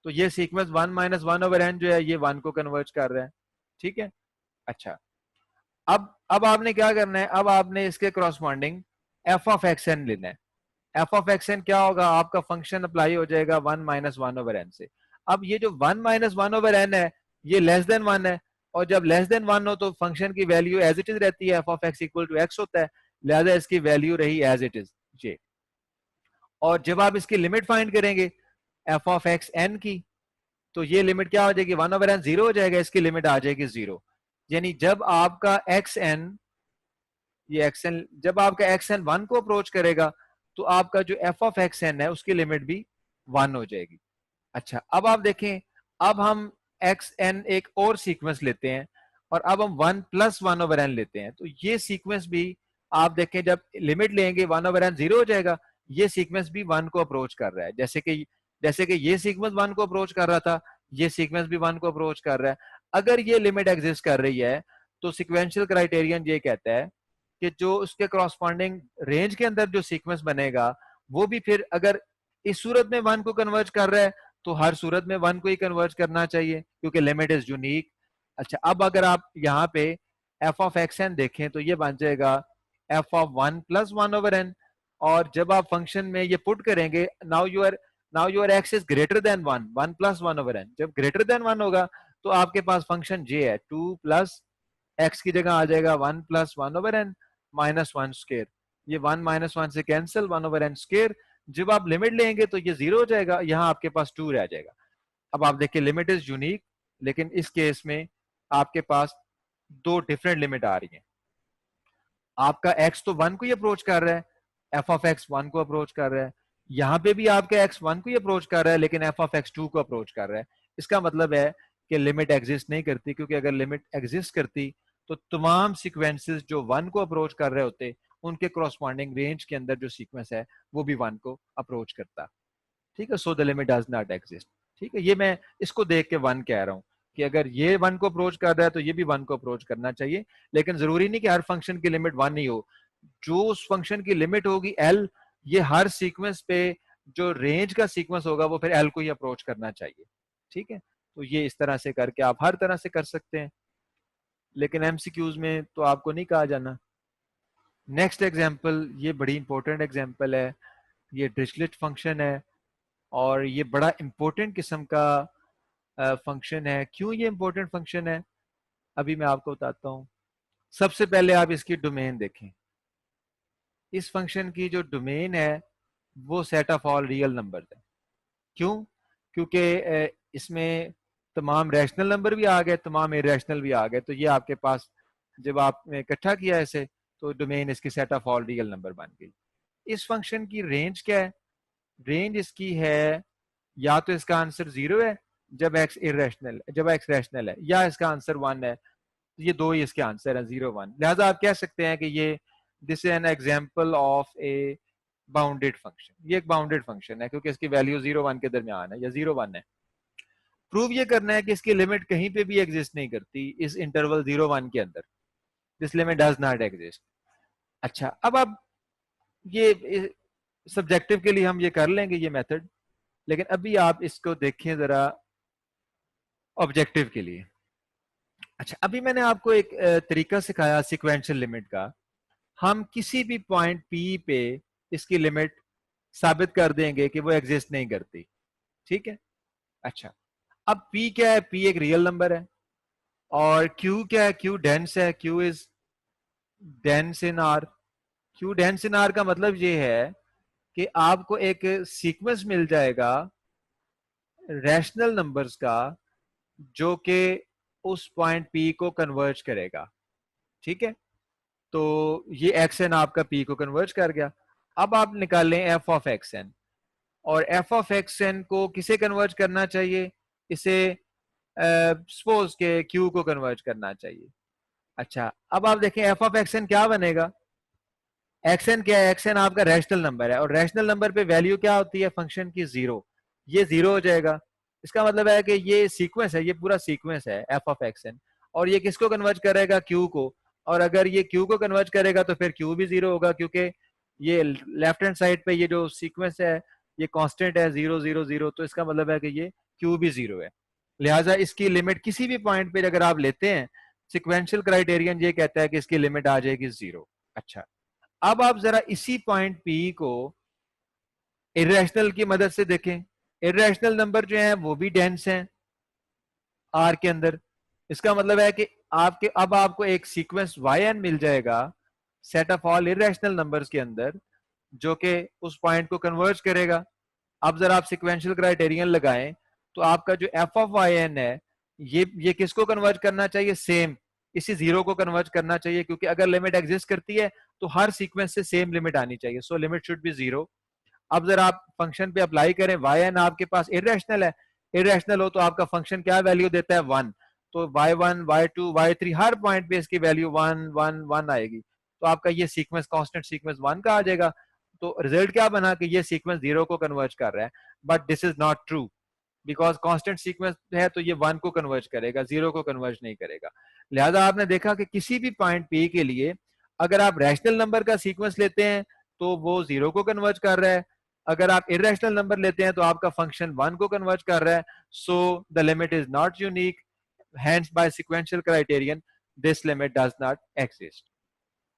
तो ये सीक्वेंस 1 माइनस 1 ओवर एन जो है ये 1 को कन्वर्ज कर रहा है। ठीक है, अच्छा। अब आपने क्या करना है? अब आपने इसके corresponding F of X N लेना है। एफ ऑफ एक्स एन क्या होगा? आपका फंक्शन अप्लाई हो जाएगा 1 माइनस 1 ओवर एन से। अब ये जो 1 माइनस 1 ओवर एन है ये लेस देन 1 है, और जब लेस देन 1 हो तो फंक्शन की वैल्यू एज इट इज रहती है, F of x equal to X होता है, लिहाजा इसकी वैल्यू रही एज इट इज जे। और जब आप इसकी लिमिट फाइंड करेंगे एफ ऑफ एक्स एन की, तो ये लिमिट क्या हो जाएगी? 1 ओवर एन जीरो हो जाएगा, इसकी लिमिट आ जाएगी जीरो। यानी जब आपका एक्स एन, ये एक्स एन, जब आपका एक्स एन 1 को अप्रोच करेगा तो आपका जो एफ ऑफ एक्स एन है उसकी लिमिट भी 1 हो जाएगी। अच्छा, अब आप देखें, अब हम एक्स एन एक और सीक्वेंस लेते हैं और अब हम 1 प्लस 1 ओवर एन लेते हैं। तो ये सीक्वेंस भी आप देखें, जब लिमिट लेंगे 1 ओवर एन जीरो हो जाएगा, ये सीक्वेंस भी 1 को अप्रोच कर रहा है। जैसे कि ये सीक्वेंस 1 को अप्रोच कर रहा था, ये सीक्वेंस भी 1 को अप्रोच कर रहा है। अगर ये लिमिट एग्जिस्ट कर रही है तो सिक्वेंशियल क्राइटेरियन ये कहता है कि जो उसके क्रॉसपॉन्डिंग रेंज के अंदर जो सीक्वेंस बनेगा वो भी फिर अगर इस सूरत में 1 को कन्वर्ज कर रहा है तो हर सूरत में 1 को ही कन्वर्ज करना चाहिए, क्योंकि लिमिट इज यूनिक। अच्छा, अब अगर आप यहाँ पे एफ ऑफ एक्स एन देखें तो ये बन जाएगा F of 1 plus 1 over N. और जब आप फंक्शन में ये पुट करेंगे, now your X is greater than 1, 1 plus 1 over N, जब ग्रेटर देन 1 होगा तो आपके पास फंक्शन जे है, 2 प्लस एक्स की जगह आ जाएगा 1 plus 1 over N minus 1 square. ये 1 माइनस 1 से कैंसिल, 1 ओवर एन स्क्वायर। जब आप लिमिट लेंगे तो ये जीरो हो जाएगा, यहां आपके पास 2 रह जाएगा। अब आप देखिए लिमिट इज यूनिक, लेकिन इस केस में आपके पास दो डिफरेंट लिमिट आ रही हैं। आपका x तो 1 को ही अप्रोच कर रहा है, एफ ऑफ एक्स 1 को अप्रोच कर रहा है। यहां पे भी आपका x 1 को ही अप्रोच कर रहा है, लेकिन एफ ऑफ एक्स 2 को अप्रोच कर रहा है। इसका मतलब है कि लिमिट एग्जिस्ट नहीं करती, क्योंकि अगर लिमिट एग्जिस्ट करती तो तमाम सीक्वेंसेस जो 1 को अप्रोच कर रहे होते, उनके क्रॉसपॉन्डिंग रेंज के अंदर जो सीक्वेंस है वो भी 1 को अप्रोच करता। ठीक है, so the limit does not exist. ठीक है, ये मैं इसको देख के 1 कह रहा हूं कि अगर ये 1 को अप्रोच कर रहा है तो ये भी 1 को अप्रोच करना चाहिए। लेकिन जरूरी नहीं कि हर फंक्शन की लिमिट 1 ही हो। जो उस फंक्शन की लिमिट होगी एल, ये हर सीक्वेंस पे जो रेंज का सीक्वेंस होगा वो फिर एल को ही अप्रोच करना चाहिए। ठीक है, तो ये इस तरह से करके आप हर तरह से कर सकते हैं, लेकिन एमसीक्यूज में तो आपको नहीं कहा जाना। नेक्स्ट एग्जांपल, ये बड़ी इंपॉर्टेंट एग्जांपल है, ये डिरिचलेट फंक्शन है और ये बड़ा इंपॉर्टेंट किस्म का फंक्शन है। क्यों ये इंपॉर्टेंट फंक्शन है अभी मैं आपको बताता हूँ। सबसे पहले आप इसकी डोमेन देखें। इस फंक्शन की जो डोमेन है वो set of all real number है। क्यों? क्योंकि इसमें तमाम रैशनल नंबर भी आ गए, तमाम इरेशनल भी आ गए। तो ये आपके पास जब आपने इकट्ठा किया ऐसे तो डोमेन इसकी set of all real number बन गई। इस फंक्शन की रेंज क्या है? रेंज इसकी है, या तो इसका आंसर 0 है जब एक्स रैशनल है, या इसका आंसर 1 है। तो ये दो ही इसके आंसर है, 0 1। लिहाजा आप कह सकते हैं कि ये this is an example of a bounded function. ये एक बाउंडेड फंक्शन है क्योंकि इसकी वैल्यू 0 1 के दरमियान है या 0 1 है। प्रूव ये करना है कि इसकी लिमिट कहीं पे भी एग्जिस्ट नहीं करती इस इंटरवल 0 1 के अंदर। This limit does not exist. अच्छा, अब आप ये सब्जेक्टिव के लिए हम ये कर लेंगे ये मेथड, लेकिन अभी आप इसको देखें जरा ऑब्जेक्टिव के लिए। अच्छा, अभी मैंने आपको एक तरीका सिखाया सिक्वेंशियल लिमिट का। हम किसी भी पॉइंट पी पे इसकी लिमिट साबित कर देंगे कि वो एग्जिस्ट नहीं करती। ठीक है, अच्छा। अब पी क्या है? पी एक रियल नंबर है। और क्यू क्या है? क्यू डेंस है, Q is dense in are. Q dense in are का मतलब ये है कि आपको एक सीक्वेंस मिल जाएगा रैशनल नंबर्स का जो कि उस पॉइंट पी को कन्वर्ज करेगा, ठीक है। तो ये एक्स एन आपका पी को कन्वर्ज कर गया। अब आप निकालें एफ ऑफ एक्स एन, और एफ ऑफ एक्स एन को किसे कन्वर्ज करना चाहिए, इसे सपोज के क्यू को कन्वर्ज करना चाहिए। अच्छा, अब आप देखें एफ ऑफ एक्स एन क्या बनेगा। एक्स एन क्या है, एक्स एन आपका रैशनल नंबर है, और रैशनल नंबर पे वैल्यू क्या होती है फंक्शन की, जीरो। ये जीरो हो जाएगा। इसका मतलब है कि ये सीक्वेंस है, ये पूरा सीक्वेंस है एफ ऑफ एक्स एन, और ये किसको कन्वर्ज करेगा, क्यू को। और अगर ये क्यू को कन्वर्ज करेगा तो फिर क्यू भी जीरो होगा, क्योंकि ये लेफ्ट हैंड साइड पे ये जो सीक्वेंस है ये कांस्टेंट है, जीरो जीरो जीरो, तो इसका मतलब है कि ये क्यू भी जीरो है। लिहाजा इसकी लिमिट किसी भी पॉइंट पे अगर आप लेते हैं, सिक्वेंशियल क्राइटेरियन ये कहता है कि इसकी लिमिट आ जाएगी जीरो। अच्छा, अब आप जरा इसी पॉइंट पी को इरेशनल की मदद से देखें। इरेशनल नंबर जो है वो भी डेंस हैं आर के अंदर। इसका मतलब है कि आपके अब आपको एक सीक्वेंस वाई एन मिल जाएगा set of all irrational numbers के अंदर, जो कि उस पॉइंट को कन्वर्ज करेगा। अब जरा आप सिक्वेंशियल क्राइटेरियन लगाएं तो आपका जो एफ ऑफ वाई एन है ये किसको कन्वर्ज करना चाहिए, सेम इसी जीरो को कन्वर्ज करना चाहिए, क्योंकि अगर लिमिट एग्जिस्ट करती है तो हर सीक्वेंस से सेम लिमिट आनी चाहिए, so limit should be zero. अब जरा आप फंक्शन पे अप्लाई करें, वाई एन आपके पास इरेशनल है, इरेशनल हो तो आपका फंक्शन क्या वैल्यू देता है, वन। तो Y one Y two Y three हर पॉइंट पे इसकी वैल्यू वन वन वन आएगी, तो आपका ये सीक्वेंस कांस्टेंट सीक्वेंस वन का आ जाएगा। तो रिजल्ट क्या बना कि ये सीक्वेंस जीरो को कन्वर्ज कर रहा है, but this is not true, because constant sequence है तो ये वन को कन्वर्ज करेगा, जीरो को कन्वर्ज नहीं करेगा। लिहाजा आपने देखा कि किसी भी पॉइंट पी के लिए अगर आप रैशनल नंबर का सीक्वेंस लेते हैं तो वो जीरो को कन्वर्ज कर रहा है, अगर आप इरेशनल नंबर लेते हैं तो आपका फंक्शन वन को कन्वर्ज कर रहा है। So the limit is not unique, hence by sequential criterion this limit does not exist.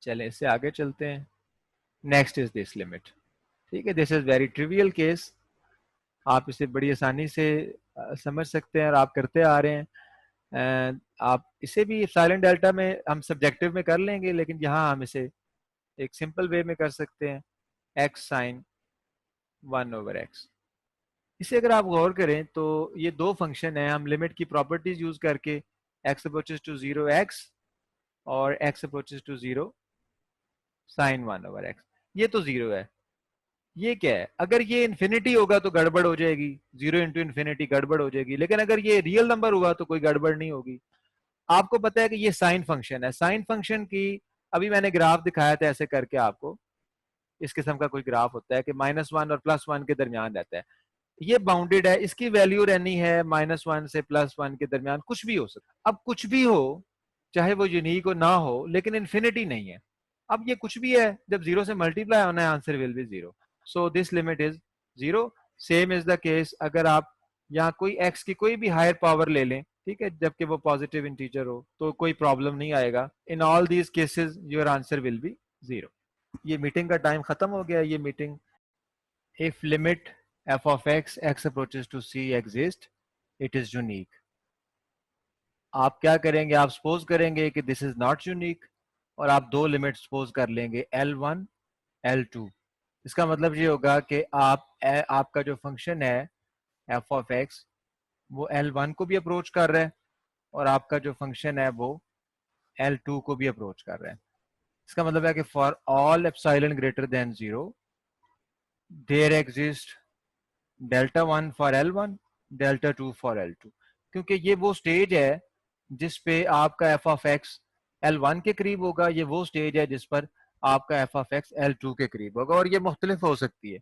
चलें इससे आगे चलते हैं। नेक्स्ट इज दिस लिमिट, ठीक है। This is very trivial case, आप इसे बड़ी आसानी से समझ सकते हैं और आप करते आ रहे हैं। आप इसे भी साइलेंट डेल्टा में हम सब्जेक्टिव में कर लेंगे, लेकिन यहाँ हम इसे एक सिंपल वे में कर सकते हैं, x sign one over x. इसे अगर आप गौर करें तो ये दो फंक्शन है, हम लिमिट की प्रॉपर्टीज यूज करके X approaches to zero X और X approaches to zero sine one over X. ये तो जीरो है, ये क्या है, अगर ये इन्फिनिटी होगा तो गड़बड़ हो जाएगी, जीरो इंटू इन्फिनिटी गड़बड़ हो जाएगी, लेकिन अगर ये रियल नंबर हुआ तो कोई गड़बड़ नहीं होगी। आपको पता है कि ये साइन फंक्शन है, साइन फंक्शन की अभी मैंने ग्राफ दिखाया था ऐसे करके आपको, इस किस्म का कोई ग्राफ होता है कि माइनस वन और प्लस वन के दरमियान रहता है, ये बाउंडेड है, इसकी वैल्यू रहनी है माइनस वन से प्लस वन के दरमियान, कुछ भी हो सकता। अब कुछ भी हो, चाहे वो यूनिक हो ना हो, लेकिन इन्फिनिटी नहीं है। अब ये कुछ भी है, जब जीरो से मल्टीप्लाई होना है answer will be zero, so this limit is zero. Same is the case अगर आप यहाँ कोई एक्स की कोई भी हायर पावर ले लें, ठीक है, जबकि वो पॉजिटिव इंटीजर हो तो कोई प्रॉब्लम नहीं आएगा। In all these cases your answer will be zero. ये मीटिंग का टाइम खत्म हो गया, ये meeting. If limit f of x approaches to c exist, it is unique। आप क्या करेंगे, आप सपोज करेंगे कि दिस इज नॉट यूनिक, और आप दो लिमिट सपोज कर लेंगे L1 L2। इसका मतलब ये होगा कि आपका जो फंक्शन है f of x वो L1 को भी अप्रोच कर रहा है, और आपका जो फंक्शन है वो L2 को भी अप्रोच कर रहा है। इसका मतलब है कि for all epsilon greater than zero there exist delta one for L1 delta two for L2, क्योंकि ये वो स्टेज है जिस पे आपका एफ ऑफ एक्स L1 के करीब होगा, ये वो स्टेज है जिस पर आपका एफ ऑफ एक्स L2 के करीब होगा, और ये मुख्तलिफ हो सकती है।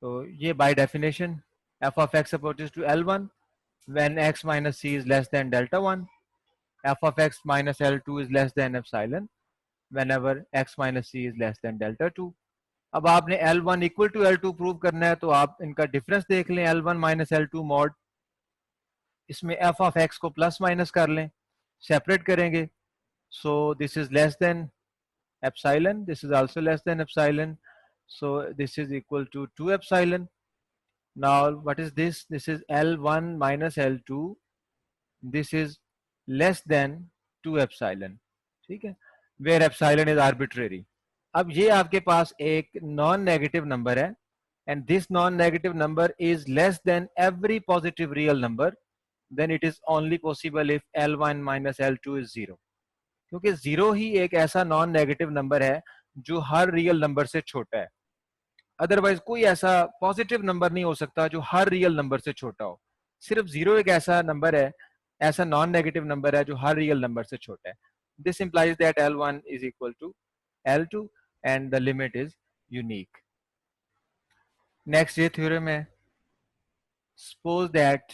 तो ये by definition f of x approaches to L1 when x minus c is less than delta one, f of x minus L2 is less than epsilon whenever x minus c is less than delta two. अब आपने L1 equal to L2 prove करना है, तो आप इनका difference देख लें, L1 minus L2 mod, इसमें f ऑफ x को प्लस माइनस कर लें, सेपरेट करेंगे, सो this is less than epsilon, this is also less than epsilon, so this is equal to 2 epsilon. Now what is this, this is L1 minus L2, this is less than 2 epsilon, ठीक है, where epsilon is arbitrary। अब ये आपके पास एक non negative number है, and this non-negative number is less than every positive real number, then it is only possible if L1 minus L2 is 0. क्योंकि 0 ही एक ऐसा नॉन नेगेटिव नंबर है जो हर रियल नंबर से छोटा है. अदरवाइज कोई ऐसा पॉजिटिव नंबर नहीं हो सकता जो हर रियल नंबर से छोटा हो. सिर्फ 0 एक ऐसा नंबर है, ऐसा नॉन नेगेटिव नंबर है जो हर रियल नंबर से छोटा है. This implies that L1 is equal to L2 and the limit is unique. Next ये थ्योरम है. Suppose that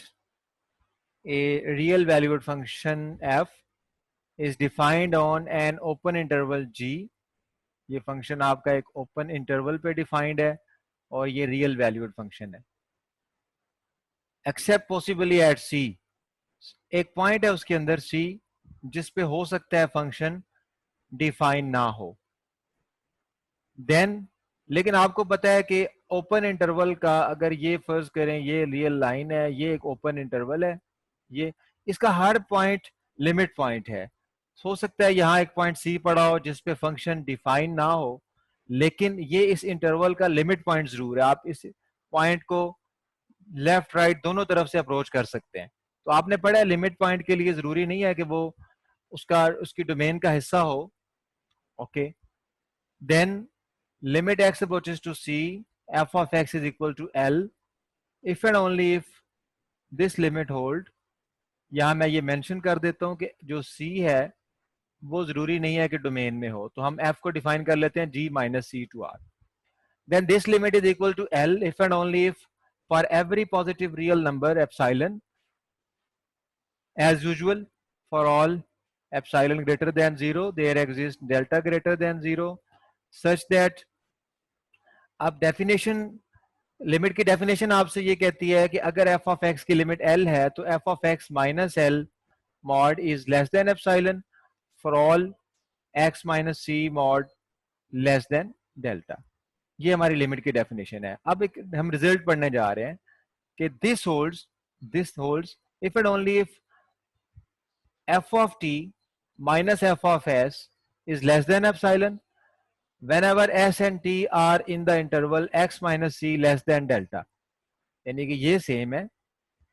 a real valued function f is defined on an open interval g. ये function आपका एक open interval पे defined है और ये real valued function है. एक्सेप्ट पॉसिबली एट c, एक पॉइंट है उसके अंदर c जिस पे हो सकता है फंक्शन डिफाइन ना हो. देन लेकिन आपको पता है कि ओपन इंटरवल का, अगर ये फर्ज करें ये रियल लाइन है, ये एक ओपन इंटरवल है, ये इसका हर पॉइंट लिमिट पॉइंट है. हो सकता है यहाँ एक पॉइंट सी पड़ा हो जिस पे फंक्शन डिफाइन ना हो, लेकिन ये इस इंटरवल का लिमिट पॉइंट जरूर है. आप इस पॉइंट को लेफ्ट राइट दोनों तरफ से अप्रोच कर सकते हैं. तो आपने पढ़ा है लिमिट पॉइंट के लिए जरूरी नहीं है कि वो उसकी डोमेन का हिस्सा हो. Okay, then limit x approaches to c, f of x is equal to L if and only if this limit hold. यहां मैं ये मेंशन कर देता हूं कि जो c है वो जरूरी नहीं है कि डोमेन में हो, तो हम f को डिफाइन कर लेते हैं g minus c to r. Then this limit is equal to L if and only if for every positive real number epsilon, as usual for all epsilon greater than 0 there exists delta greater than 0 such that. अब definition, limit की definition आपसे ये कहती है कि अगर f of x की limit L है तो f of x minus L mod is less than epsilon for all x minus c mod less than delta. ये हमारी लिमिट की डेफिनेशन है. अब एक हम रिजल्ट पढ़ने जा रहे हैं कि this holds if and only if f of t minus f of s is less than epsilon whenever s and t are in the interval x minus c less than delta. यानी कि ये same है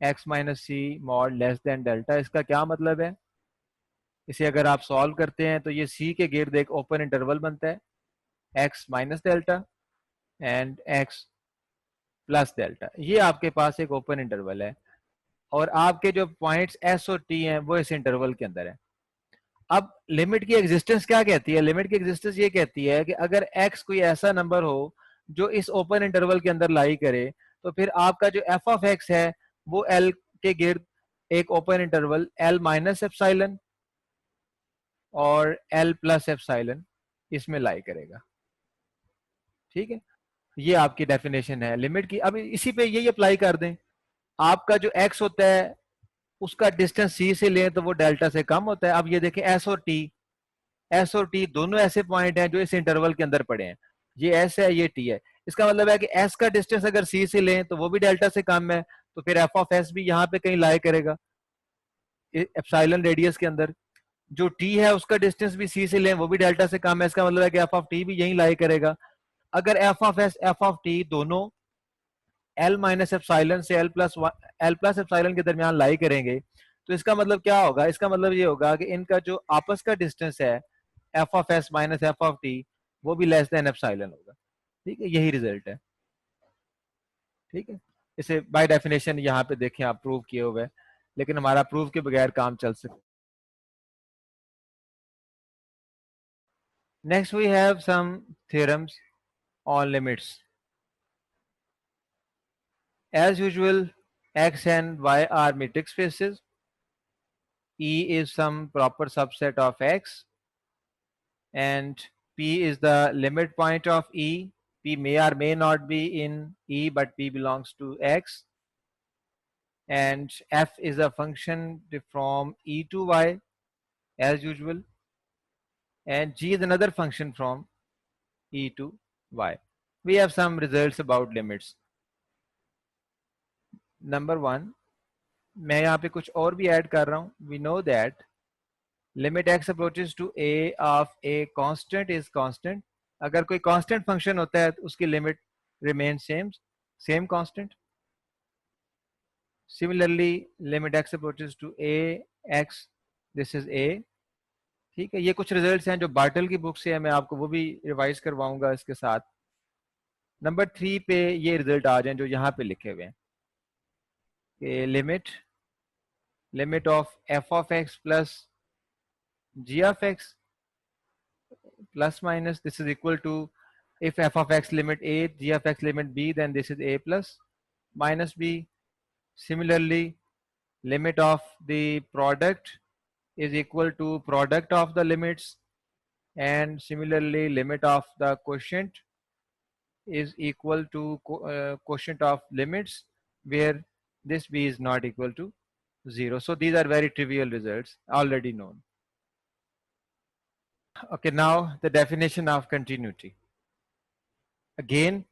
x minus c mod less than delta. इसका क्या मतलब है? इसे अगर आप सॉल्व करते हैं तो ये c के गिर्द एक ओपन इंटरवल बनता है x minus delta and x plus delta. ये आपके पास एक ओपन इंटरवल है और आपके जो पॉइंट्स s और t हैं वो इस इंटरवल के अंदर है. अब लिमिट की एग्जिस्टेंस क्या कहती है? लिमिट की एग्जिस्टेंस ये कहती है कि अगर x कोई ऐसा नंबर हो जो इस ओपन इंटरवल के अंदर लाई करे, तो फिर आपका जो f ऑफ x है वो L के गिर्द एक open interval L minus epsilon और L प्लस एप्सिलॉन इसमें लाई करेगा. ठीक है, ये आपकी डेफिनेशन है लिमिट की. अब इसी पे यही अप्लाई कर दें. आपका जो x होता है उसका डिस्टेंस c से लें तो वो डेल्टा से कम होता है. अब ये देखें s और t दोनों ऐसे पॉइंट हैं जो इस इंटरवल के अंदर पड़े हैं. ये s है, ये t है. इसका मतलब है कि s का डिस्टेंस अगर c से लें तो वो भी डेल्टा से कम है, तो फिर f ऑफ s भी यहाँ पे कहीं लाई करेगा एप्सिलॉन रेडियस के अंदर. जो t है उसका डिस्टेंस भी c से लें वो भी डेल्टा से कम है. इसका मतलब है कि f ऑफ t भी यहीं लाई करेगा. अगर f of s f of t दोनों L माइनस एप्सिलॉन से L प्लस एप्सिलॉन के दरमियान लाई करेंगे, तो इसका मतलब क्या होगा? इसका मतलब ये होगा कि इनका जो आपस का डिस्टेंस है f of s minus f of t वो भी लेस देन एप्सिलॉन होगा. ठीक है, यही रिजल्ट है. ठीक है, इसे बाय डेफिनेशन यहाँ पे देखें आप प्रूव किए हुए, लेकिन हमारा प्रूव के बगैर काम चल सकता. Next we have some theorems on limits. As usual, x and y are metric spaces. E is some proper subset of x, and P is the limit point of E. P may or may not be in E, but P belongs to x. And F is a function from E to y, as usual. And G is another function from E to y. We have some results about limits. Number 1, मैं यहाँ पे कुछ और भी add कर रहा हूँ. We know that limit x approaches to a of a constant is constant. अगर कोई constant function होता है तो उसकी limit remains same. same constant. Similarly, limit x approaches to a x, this is a. ठीक है, ये कुछ रिजल्ट्स हैं जो बार्टल की बुक से है, मैं आपको वो भी रिवाइज करवाऊंगा इसके साथ। नंबर 3 पे ये रिजल्ट आ जाए जो यहाँ पे लिखे हुए हैं कि limit of f of x plus g of x plus minus, this is equal to, if f of x limit a, g of x limit b, then this is a plus minus b. Similarly, limit of the product is equal to product of the limits, and similarly limit of the quotient is equal to quotient of limits where this b is not equal to 0. So these are very trivial results already known. Okay, now the definition of continuity. Again,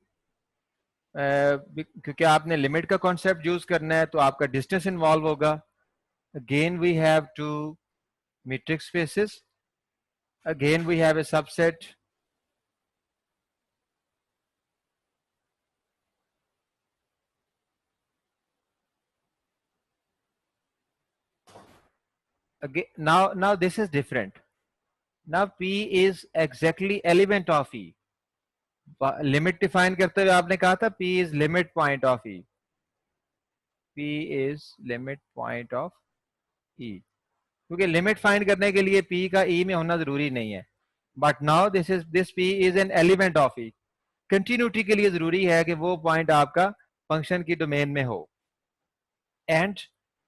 क्योंकि आपने limit का concept use करना है तो आपका distance involve होगा. Again we have to metric spaces. Again we have a subset. Again, now this is different. Now P is exactly element of E. Limit define करते हुए आपने कहा था P is limit point of E. P is limit point of E. क्योंकि limit find करने के लिए P का E में होना जरूरी नहीं है. But now this P is an element of E. Continuity के लिए जरूरी है कि वो पॉइंट आपका फंक्शन की डोमेन में हो. And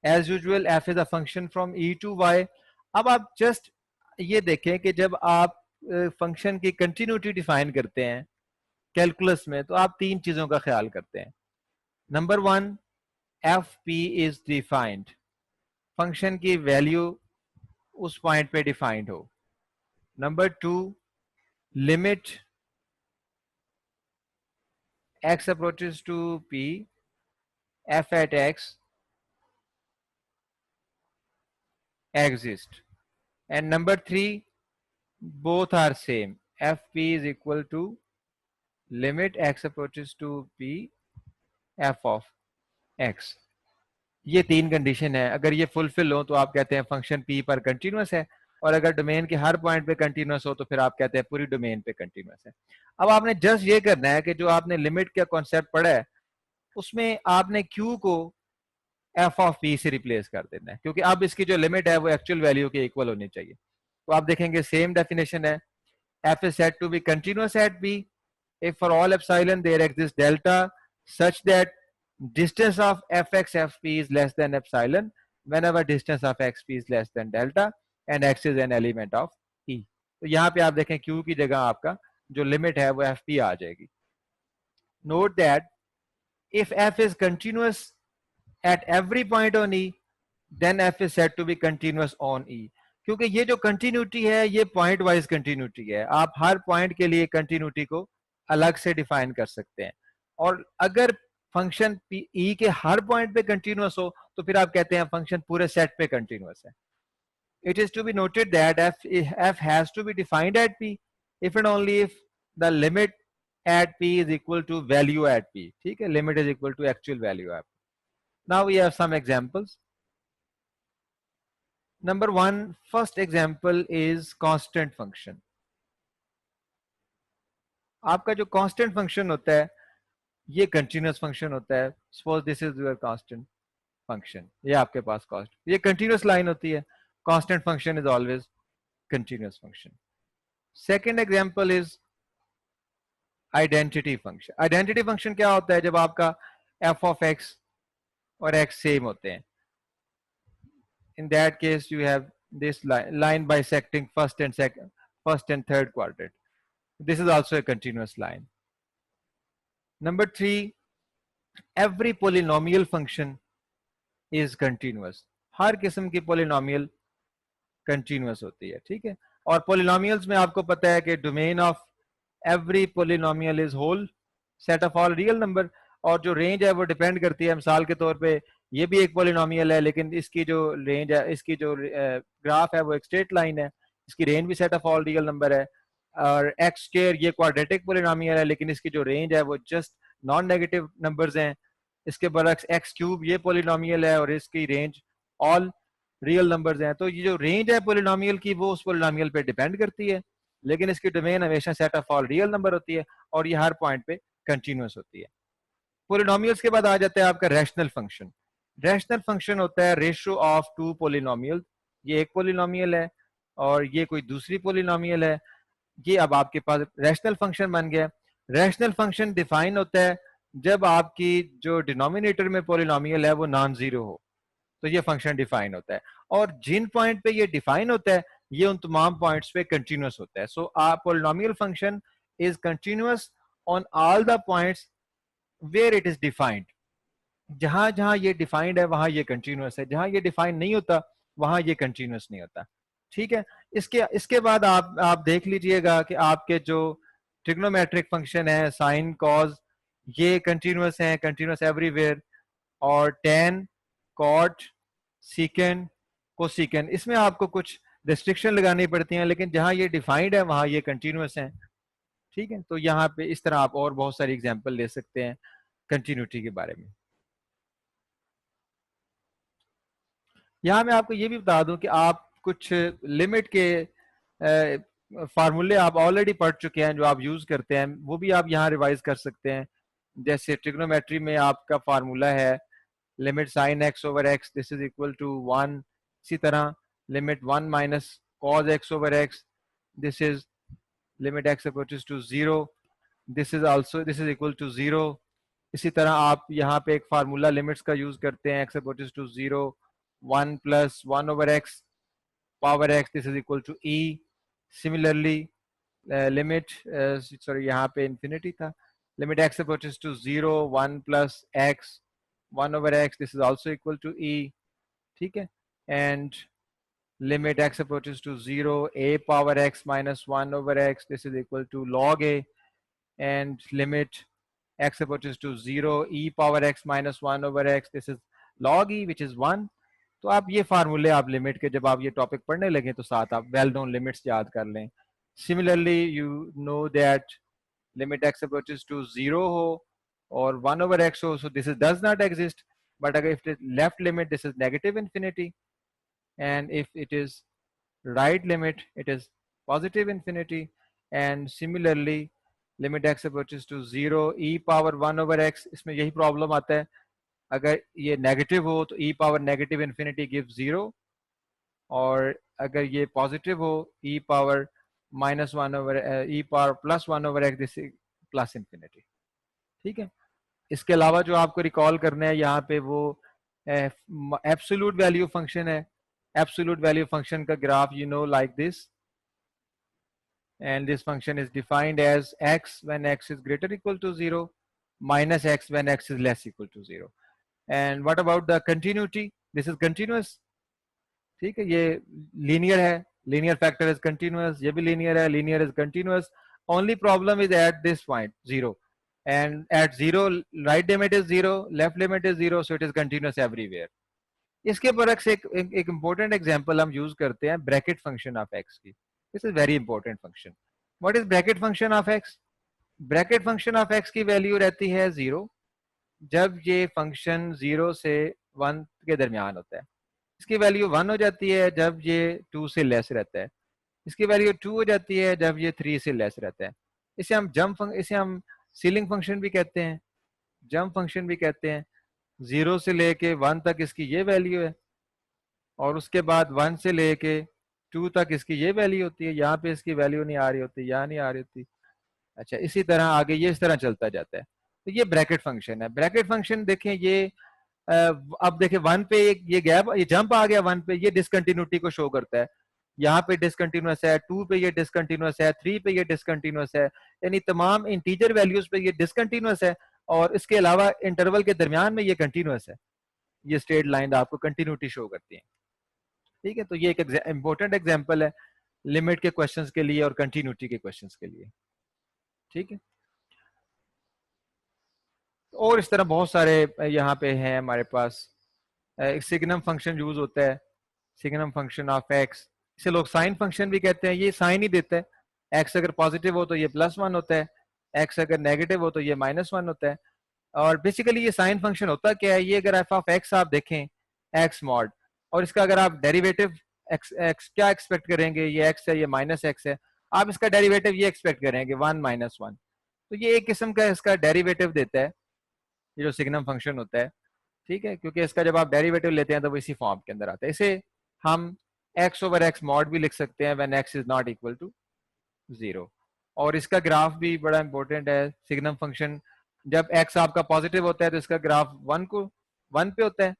as usual f is a function from E to Y. अब आप जस्ट ये देखें कि जब आप फंक्शन की कंटिन्यूटी डिफाइन करते हैं कैलकुलस में तो आप तीन चीजों का ख्याल करते हैं. Number 1, F P is defined, function की वैल्यू उस पॉइंट पे डिफाइंड हो. Number 2, limit x approaches to p, f at x exist. And number 3, both are same. fp is equal to limit x approaches to p, f of x. ये तीन condition है. अगर ये fulfil हो तो आप कहते हैं फंक्शन p पर कंटिन्यूअस है, और अगर डोमेन के हर पॉइंट पे कंटिन्यूअस हो तो फिर आप कहते हैं पूरी डोमेन पे कंटिन्यूअस है. अब आपने जस्ट ये करना है कि जो आपने लिमिट का कॉन्सेप्ट पढ़ा है उसमें आपने q को f ऑफ p से रिप्लेस कर देना है, क्योंकि अब इसकी जो लिमिट है वो एक्चुअल वैल्यू के इक्वल होनी चाहिए. तो आप देखेंगे सेम डेफिनेशन है. f is said to be continuous at p if for all epsilon there exists delta such that distance of fx fp is less than epsilon whenever distance of xp is less than delta and x is an element of e. तो यहाँ पे आप देखें q की जगह आपका जो limit है वो fp आ जाएगी. Note that if f is continuous at every point on e, then f is said to be continuous on e. क्योंकि ये जो कंटिन्यूटी है ये पॉइंट वाइज कंटिन्यूटी है. आप हर पॉइंट के लिए कंटिन्यूटी को अलग से डिफाइन कर सकते हैं, और अगर फंक्शन ई के हर पॉइंट पे कंटिन्यूअस हो तो फिर आप कहते हैं फंक्शन पूरे सेट पे कंटिन्यूअस है. It is to be noted that f has to be defined at p if and only if the limit at p is equal to value at p. ठीक है, limit is equal to actual value at p. Now we have some examples. Number 1, first example is constant function. आपका जो constant function होता है ये continuous function होता है. Suppose this is your constant function. ये आपके पास cost, ये continuous line होती है. Constant function is always continuous function. Second example is identity function. Identity function क्या होता है? जब आपका f of x और x same होते हैं. In that case you have this line bisecting first and third quadrant. This is also a continuous line. Number 3, every polynomial function is continuous. हर किस्म की polynomial continuous होती है. ठीक है, और polynomials में आपको पता है कि domain of every polynomial is whole set of all real number, और जो रेंज है वो डिपेंड करती है. मिसाल के तौर पे ये भी एक पॉलिनोमियल है लेकिन इसकी जो रेंज है, इसकी जो ग्राफ है वो एक स्ट्रेट लाइन है, इसकी रेंज भी set of all real number है. और एक्स स्क्वायर ये क्वाड्रेटिक पॉलिनोमियल है लेकिन इसकी जो रेंज है वो जस्ट नॉन नेगेटिव नंबर्स हैं, इसके बरक्स एक्स क्यूब ये पोलिनोमियल है और इसकी रेंज ऑल रियल नंबर्स हैं। तो ये जो रेंज है पोलिनोमियल की वो उस पोलिनोमियल पे डिपेंड करती है, लेकिन इसकी डोमेन हमेशा set of all real number होती है और ये हर पॉइंट पे कंटिन्यूस होती है। पोलिनोमियल्स के बाद आ जाता है आपका रैशनल फंक्शन। रैशनल फंक्शन होता है रेशियो ऑफ टू पोलिनोमियल। ये एक पोलिनोमियल है और ये कोई दूसरी पोलिनोमियल है, ये अब आपके पास रैशनल फंक्शन बन गया। रैशनल फंक्शन डिफाइन होता है जब आपकी जो डिनोमिनेटर में पोलिनोमियल है वो नॉन जीरो हो, तो ये फंक्शन डिफाइन होता है। और जिन पॉइंट पे ये डिफाइन होता है ये उन तमाम पॉइंट्स पे कंटिन्यूस होता है। So a polynomial function is continuous on all the points where it is defined. जहां जहां ये डिफाइंड है वहां ये कंटिन्यूस है, जहां ये डिफाइंड नहीं होता वहां ये कंटिन्यूस नहीं होता। ठीक है, इसके बाद आप देख लीजिएगा कि आपके जो ट्रिग्नोमेट्रिक फंक्शन है साइन कॉज, ये कंटिन्यूस है, कंटिन्यूस एवरीवेयर। और टेन, कॉट, सीकेंड, कोसीकेंड, इसमें आपको कुछ रिस्ट्रिक्शन लगानी पड़ती हैं, लेकिन जहां ये डिफाइंड है वहां ये कंटिन्यूस है। ठीक है, तो यहाँ पे इस तरह आप और बहुत सारी एग्जांपल ले सकते हैं कंटिन्यूटी के बारे में। यहाँ मैं आपको ये भी बता दूं कि आप कुछ लिमिट के फार्मूले आप ऑलरेडी पढ़ चुके हैं जो आप यूज करते हैं, वो भी आप यहाँ रिवाइज कर सकते हैं। जैसे ट्रिग्नोमेट्री में आपका फार्मूला है limit sine x over x this is equal to 1। इसी तरह limit 1 minus cos x over x this is limit x approaches to 0, this is equal to 0। इसी तरह आप यहाँ पे एक फार्मूला लिमिट्स का यूज करते हैं x approaches to 0, 1 plus 1 over x power x this is equal to e. Similarly limit sorry यहाँ पे इंफिनिटी था, limit x approaches to 0, 1 plus x 1 over x this is also equal to e। ठीक है, and limit x approaches to 0 a power x minus 1 over x this is equal to log a, and limit x approaches to 0 e power x minus 1 over x this is log e which is 1। तो आप ये फार्मूले आप limit के जब आप ये topic पढ़ने लगे तो साथ आप वेल नोन लिमिट्स याद कर लें। Similarly you know that limit x approaches to 0 हो और 1 over x हो, so this is does not exist। but अगर if it is left limit this is negative infinity, and if it is right limit it is positive infinity। and similarly limit x approaches to 0 e power 1 over x, इसमें यही problem आता है, अगर ये negative हो तो e power negative infinity give 0, और अगर ये पॉजिटिव हो e power minus 1 over e power plus 1 over x this plus infinity. ठीक है, इसके अलावा जो आपको रिकॉल करना है यहाँ पे वो एब्सोल्यूट वैल्यू फंक्शन है। एब्सोल्यूट वैल्यू फंक्शन का graph you know like this, and this function is defined as x when x is greater equal to 0 minus x when x is less equal to 0। And what about the continuity, this is continuous. ठीक है, ये linear है, linear factor is continuous, ये भी linear है, linear is continuous. Only problem is at this point 0, and at 0 right limit is 0 left limit is 0, so it is continuous everywhere। इसके बरक्स एक important example हम use करते हैं bracket function of x की। this is very important function। what is bracket function of x? bracket function of x की value रहती है 0 जब ये function 0 से 1 के दरमियान होता है। इसकी वैल्यू 1 हो जाती है जब ये 2 से लेस रहता है। इसकी वैल्यू 2 हो जाती है जब ये 3 से लेस रहता है। इसे हम सीलिंग फंक्शन भी कहते हैं, जंप फंक्शन भी कहते हैं। 0 से लेके 1 तक इसकी ये वैल्यू है और उसके बाद 1 से लेके 2 तक इसकी ये वैल्यू होती है। यहाँ पे इसकी वैल्यू नहीं आ रही होती, यहाँ नहीं आ रही होती। अच्छा, इसी तरह आगे ये इस तरह चलता जाता है। तो ये ब्रैकेट फंक्शन है। ब्रैकेट फंक्शन देखें ये अब देखें 1 पे ये गैप, ये जंप आ गया 1 पे, ये डिसकंटिन्यूटी को शो करता है। यहाँ पे डिसकंटिन्यूअस है, 2 पे ये डिसकंटिन्यूअस है, 3 पे ये डिसकंटिन्यूअस है, यानी तमाम इंटीजर वैल्यूज पे ये डिसकंटिन्यूअस है और इसके अलावा इंटरवल के दरमियान में ये कंटिन्यूअस है। ये स्ट्रेट लाइन आपको कंटिन्यूटी शो करती है। ठीक है, तो ये एक इंपॉर्टेंट एग्जांपल है लिमिट के क्वेश्चंस के लिए और कंटिन्यूटी के क्वेश्चंस के लिए। ठीक है, और इस तरह बहुत सारे यहाँ पे हैं हमारे पास। एक सिग्नम फंक्शन यूज होता है, सिग्नम फंक्शन ऑफ एक्स, इसे लोग साइन फंक्शन भी कहते हैं। ये साइन ही देता है, एक्स अगर पॉजिटिव हो तो ये +1 होता है, एक्स अगर नेगेटिव हो तो ये -1 होता है। और बेसिकली ये साइन फंक्शन होता क्या है, ये अगर एफ ऑफ एक्स आप देखें एक्स मॉड, और इसका अगर आप डेरिवेटिव एक्स एक्स क्या एक्सपेक्ट करेंगे, ये एक्स है ये माइनस एक्स है, आप इसका डेरिवेटिव ये एक्सपेक्ट करेंगे 1 - 1, तो ये एक किस्म का इसका डेरिवेटिव देता है ये जो सिग्नम फंक्शन होता है, ठीक है, क्योंकि इसका जब आप डेरिवेटिव लेते हैं तो वो इसी फॉर्म के अंदर आता है। इसे हम एक्स ओवर एक्स मॉड भी लिख सकते हैं when x is not equal to 0। और इसका ग्राफ भी बड़ा इंपॉर्टेंट है, सिग्नम फंक्शन जब एक्स आपका पॉजिटिव होता है तो इसका ग्राफ 1 पे होता है,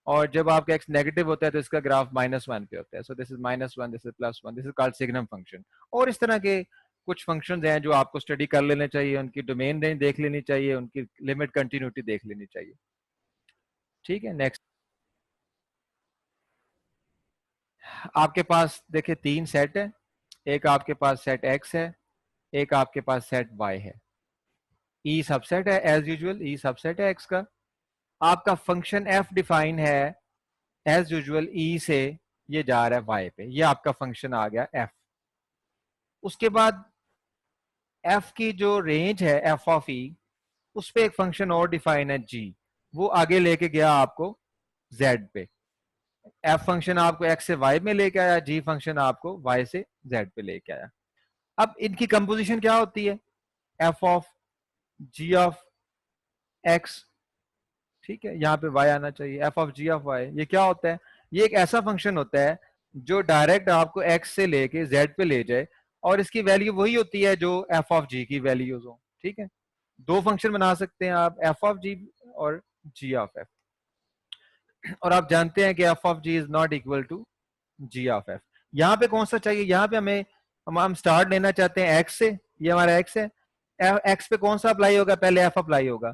और जब आपका एक्स नेगेटिव होता है तो इसका ग्राफ -1 पे होता है। So this is -1, this is +1, this is called signum function. और इस तरह के कुछ फंक्शंस हैं जो आपको स्टडी कर लेने चाहिए, उनकी डोमेन रेंज देख लेनी चाहिए, उनकी लिमिट कंटिन्यूटी देख लेनी चाहिए। ठीक है, नेक्स्ट आपके पास देखिए 3 सेट है, एक आपके पास सेट एक्स है, एक आपके पास सेट वाई है। ई सबसेट है एज यूजुअल, ई सबसेट है एक्स का। आपका फंक्शन एफ डिफाइन है एज यूजुअल ई से ये जा रहा है वाई पे, ये आपका फंक्शन आ गया एफ। उसके बाद एफ की जो रेंज है एफ ऑफ ई, उस पे एक फंक्शन और डिफाइन है जी, वो आगे लेके गया आपको जेड पे। एफ फंक्शन आपको एक्स से वाई में लेके आया, जी फंक्शन आपको वाई से जेड पे लेके आया। अब इनकी कंपोजिशन क्या होती है, F of ji of x, ठीक है, यहाँ पे y आना चाहिए, F of ji of Y. ये क्या होता है, ये एक ऐसा फंक्शन होता है जो डायरेक्ट आपको x से लेके z पे ले जाए, और इसकी वैल्यू वही होती है जो एफ ऑफ जी की वैल्यूज हो। ठीक है, दो फंक्शन बना सकते हैं आप, एफ ऑफ जी और जी ऑफ एफ। और आप जानते हैं कि F of g is not equal to g of f. यहाँ पे कौन सा चाहिए, यहाँ पे हमें हम स्टार्ट लेना चाहते हैं एक्स से, ये हमारा एक्स है, एक्स पे कौन सा अप्लाई होगा, पहले एफ अप्लाई होगा,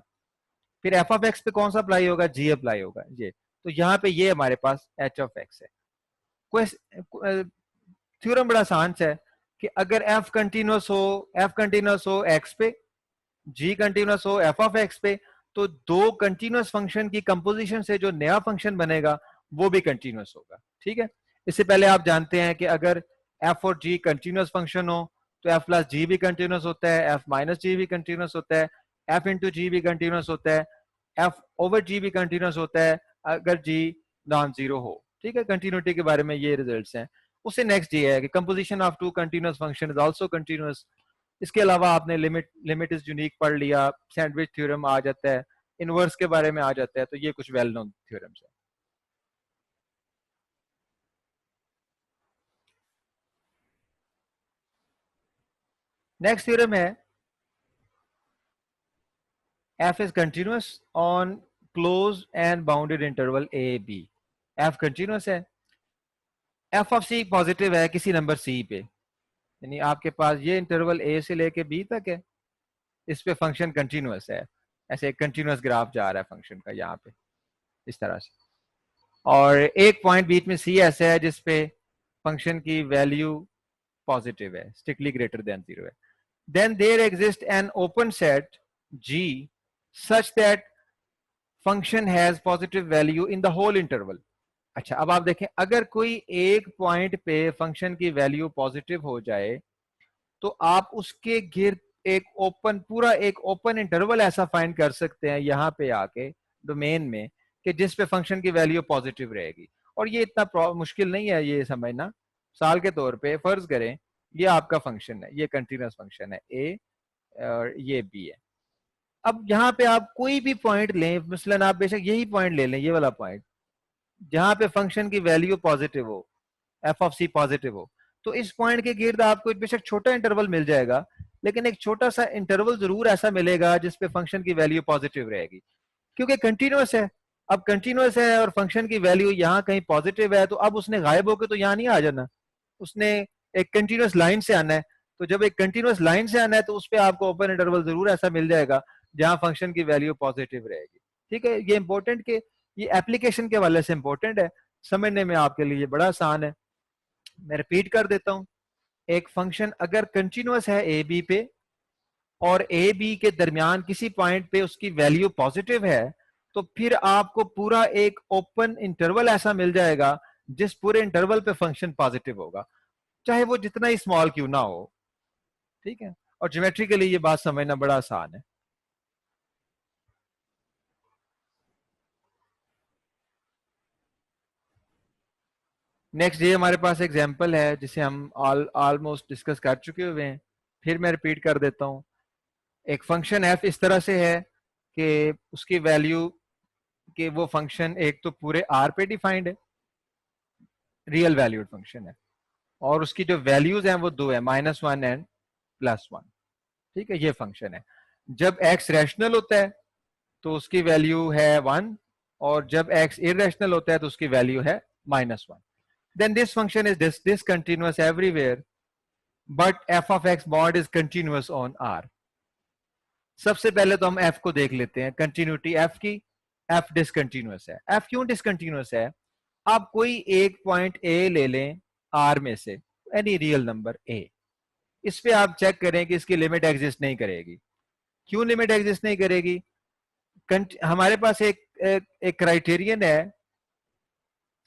फिर एफ ऑफ एक्स पे कौन सा अप्लाई होगा, जी अप्लाई होगा ये। तो यहाँ पे ये हमारे पास एच ऑफ एक्स है। थ्योरम बड़ा आसान सा है कि अगर एफ कंटिन्यूस हो एक्स पे, जी कंटिन्यूस हो एफ ऑफ एक्स पे, तो दो कंटिन्यूस फंक्शन की कंपोजिशन से जो नया फंक्शन बनेगा वो भी कंटिन्यूस होगा। ठीक है, इससे पहले आप जानते हैं कि अगर एफ और जी कंटिन्यूस फंक्शन हो तो एफ प्लस जी भी कंटिन्यूस होता है, एफ माइनस जी भी कंटिन्यूस होता है, एफ इंटू जी भी कंटिन्यूस होता है, एफ ओवर जी भी कंटिन्यूस होता है अगर जी नॉन जीरो हो। ठीक है, कंटिन्यूटी के बारे में ये रिजल्ट्स हैं। उससे नेक्स्ट ये है कि composition of two continuous function is also continuous. इसके अलावा आपने लिमिट इज यूनिक पढ़ लिया, सैंडविच थ्योरम आ जाता है, इनवर्स के बारे में आ जाता है, तो ये कुछ वेल नोन थ्योरम्स है। नेक्स्ट थ्योरम है f is continuous on close and bounded interval a b. F continuous है, एफ ऑफ सी पॉजिटिव है किसी नंबर सी पे, यानी आपके पास ये इंटरवल ए से लेके बी तक है, इस पे फंक्शन कंटिन्यूस है, ऐसे एक कंटिन्यूस ग्राफ जा रहा है फंक्शन का यहाँ पे इस तरह से, और एक पॉइंट बीच में सी ऐसा है जिसपे फंक्शन की वैल्यू पॉजिटिव है, स्ट्रिक्टली ग्रेटर देन 0 है। Then there exist an open set g such that function has positive value in the whole interval. अच्छा, अब आप देखें अगर कोई एक पॉइंट पे फंक्शन की वैल्यू पॉजिटिव हो जाए तो आप उसके गिर्द एक ओपन पूरा एक ओपन इंटरवल ऐसा फाइंड कर सकते हैं यहाँ पे आके डोमेन में कि जिस पे फंक्शन की वैल्यू पॉजिटिव रहेगी। और ये इतना मुश्किल नहीं है ये समझना। साल के तौर पे फर्ज करें ये आपका फंक्शन है, ये कंटिन्यूस फंक्शन है ए और ये बी है। अब यहाँ पे आप कोई भी पॉइंट लें, मसलन आप बेशक यही पॉइंट ले लें, ये वाला पॉइंट जहां पे फंक्शन की वैल्यू पॉजिटिव हो, एफ ऑफ सी पॉजिटिव हो, तो इस पॉइंट के गिर्द आपको बेशक छोटा इंटरवल मिल जाएगा, लेकिन एक छोटा सा इंटरवल जरूर ऐसा मिलेगा जिसपे फंक्शन की वैल्यू पॉजिटिव रहेगी, क्योंकि कंटिन्यूस है। अब कंटिन्यूस है और फंक्शन की वैल्यू यहाँ कहीं पॉजिटिव है, तो अब उसने गायब होकर तो यहाँ नहीं आ जाना, उसने एक कंटिन्यूस लाइन से आना है। तो जब एक कंटिन्यूस लाइन से आना है तो उस पर आपको ओपन इंटरवल जरूर ऐसा मिल जाएगा जहां फंक्शन की वैल्यू पॉजिटिव रहेगी। ठीक है, ये इंपॉर्टेंट के ये एप्लीकेशन के वाले से इंपॉर्टेंट है, समझने में आपके लिए बड़ा आसान है। मैं रिपीट कर देता हूं, एक फंक्शन अगर कंटिन्यूस है ए बी पे और ए बी के दरमियान किसी पॉइंट पे उसकी वैल्यू पॉजिटिव है, तो फिर आपको पूरा एक ओपन इंटरवल ऐसा मिल जाएगा जिस पूरे इंटरवल पे फंक्शन पॉजिटिव होगा, चाहे वो जितना ही स्मॉल क्यों ना हो। ठीक है, और ज्योमेट्रिकली ये बात समझना बड़ा आसान है। नेक्स्ट ये हमारे पास एग्जांपल है जिसे हम ऑलमोस्ट डिस्कस कर चुके हुए हैं, फिर मैं रिपीट कर देता हूँ। एक फंक्शन एफ इस तरह से है कि उसकी वैल्यू कि वो फंक्शन एक तो पूरे आर पे डिफाइंड है, रियल वैल्यूड फंक्शन है, और उसकी जो वैल्यूज हैं वो दो है, -1 एंड +1। ठीक है, ये फंक्शन है। जब x रैशनल होता है तो उसकी वैल्यू है 1, और जब x इरेशनल होता है तो उसकी वैल्यू है -1। Then this function is discontinuous everywhere, but f of x mod is continuous on R। सबसे पहले तो हम f को देख लेते हैं, कंटिन्यूटी f की। f डिसकंटिन्यूअस है। f क्यों डिसकंटिन्यूअस है? आप कोई एक पॉइंट a ले लें R में से, एनी रियल नंबर a, इस पे आप चेक करें कि इसकी लिमिट एग्जिस्ट नहीं करेगी। क्यों लिमिट एग्जिस्ट नहीं करेगी? हमारे पास एक क्राइटेरियन है,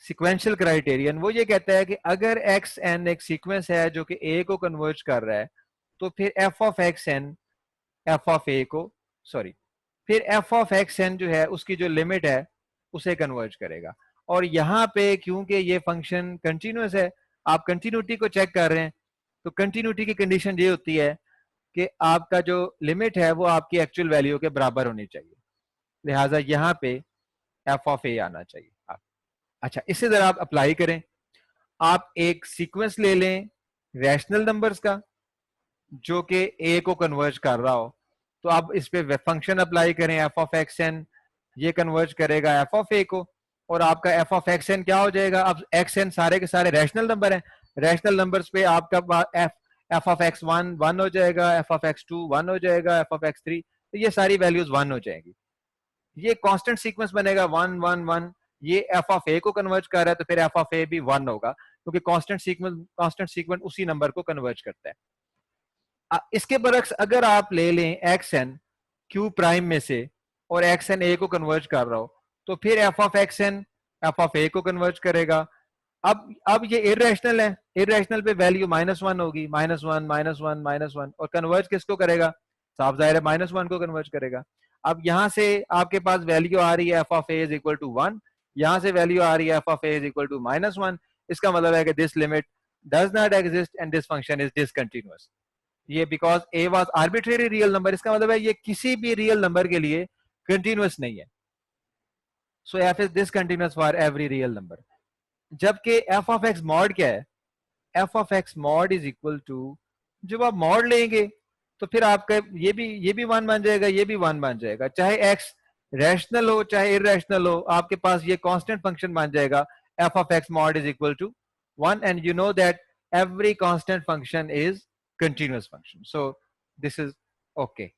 सिक्वेंशियल क्राइटेरियन। वो ये कहता है कि अगर एक्स एन एक सीक्वेंस है जो कि ए को कन्वर्ज कर रहा है, तो फिर F of X N F of A को, सॉरी, फिर एफ ऑफ एक्स एन जो है उसकी जो लिमिट है उसे कन्वर्ज करेगा। और यहाँ पे क्योंकि ये फंक्शन कंटिन्यूस है, आप कंटिन्यूटी को चेक कर रहे हैं, तो कंटिन्यूटी की कंडीशन ये होती है कि आपका जो लिमिट है वो आपकी एक्चुअल वैल्यू के बराबर होनी चाहिए, लिहाजा यहाँ पे एफ ऑफ ए आना चाहिए। आप अच्छा, इसे जरा आप अप्लाई करें। आप एक सीक्वेंस ले लें रैशनल नंबर्स का जो कि ए को कन्वर्ज कर रहा हो, तो आप इस पे फंक्शन अप्लाई करें एफ ऑफ एक्स एन, ये कन्वर्ज करेगा एफ ऑफ ए को, और आपका एफ ऑफ एक्स एन क्या हो जाएगा? अब एक्स एन सारे के सारे रैशनल नंबर हैं, रैशनल नंबर्स पे आपका f f of x one one हो जाएगा, F of x two one हो जाएगा, एफ ऑफ एक्स थ्री, तो ये सारी वैल्यूज वन हो जाएंगी। ये कांस्टेंट सीक्वेंस बनेगा 1 1 1। ये एफ ऑफ ए को कन्वर्ज कर रहा है तो फिर एफ ऑफ ए भी 1 होगा, क्योंकि कांस्टेंट सीक्वेंस उसी नंबर को कन्वर्ज करता है। इसके बरक्स अगर आप ले लें एक्स एन क्यू प्राइम में से और एक्स एन ए को कन्वर्ज कर रहा हो, तो फिर F of X N F of A को कन्वर्ज करेगा। अब ये इरेशनल है, इरेशनल पे वैल्यू -1 होगी, -1 -1 -1, और कन्वर्ज किसको करेगा? साफ जाहिर है -1 को कन्वर्ज करेगा। अब यहां से आपके पास वैल्यू आ रही है F of A is equal to 1, यहां से वैल्यू आ रही है F of A is equal to -1। इसका मतलब है कि this limit does not exist and this function is discontinuous. ये because A was arbitrary real number, इसका मतलब है ये किसी भी रियल नंबर के लिए कंटिन्यूअस नहीं है। So F is discontinuous for every real number. जबकि एफ ऑफ एक्स मॉड क्या है? F of x mod is equal to, जब आप मॉड लेंगे तो फिर आपका ये भी वन बन जाएगा, ये भी वन बन जाएगा, चाहे एक्स रैशनल हो चाहे इरेशनल हो, आपके पास ये कांस्टेंट फंक्शन बन जाएगा F of x mod is equal to 1, and you know that every constant function is continuous function. So this is okay.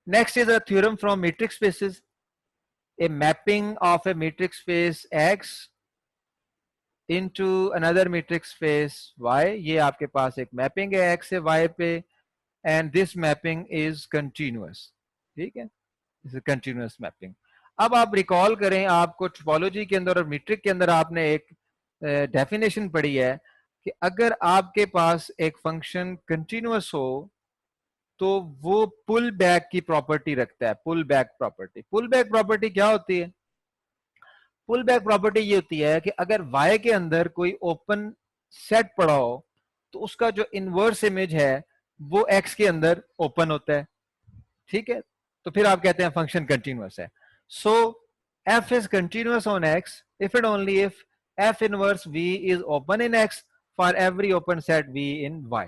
Next is a theorem from metric spaces. A mapping of a metric space X into another metric space Y. ये आपके पास एक mapping है X से Y पे, and this mapping is continuous. ठीक है, this is continuous mapping. अब आप रिकॉल करें, आपको टोपोलॉजी के अंदर और मीट्रिक के अंदर आपने एक डेफिनेशन पढ़ी है कि अगर आपके पास एक फंक्शन कंटिन्यूअस हो तो वो पुल बैक की प्रॉपर्टी रखता है। Pull back property, pull back property क्या होती है? पुल बैक प्रॉपर्टी ये होती है कि अगर y के अंदर कोई ओपन सेट पड़ा हो तो उसका जो इनवर्स इमेज है वो x के अंदर ओपन होता है। ठीक है, तो फिर आप कहते हैं फंक्शन कंटिन्यूअस है। सो f is continuous on x if and only if f inverse v is open in x for every open set v in y।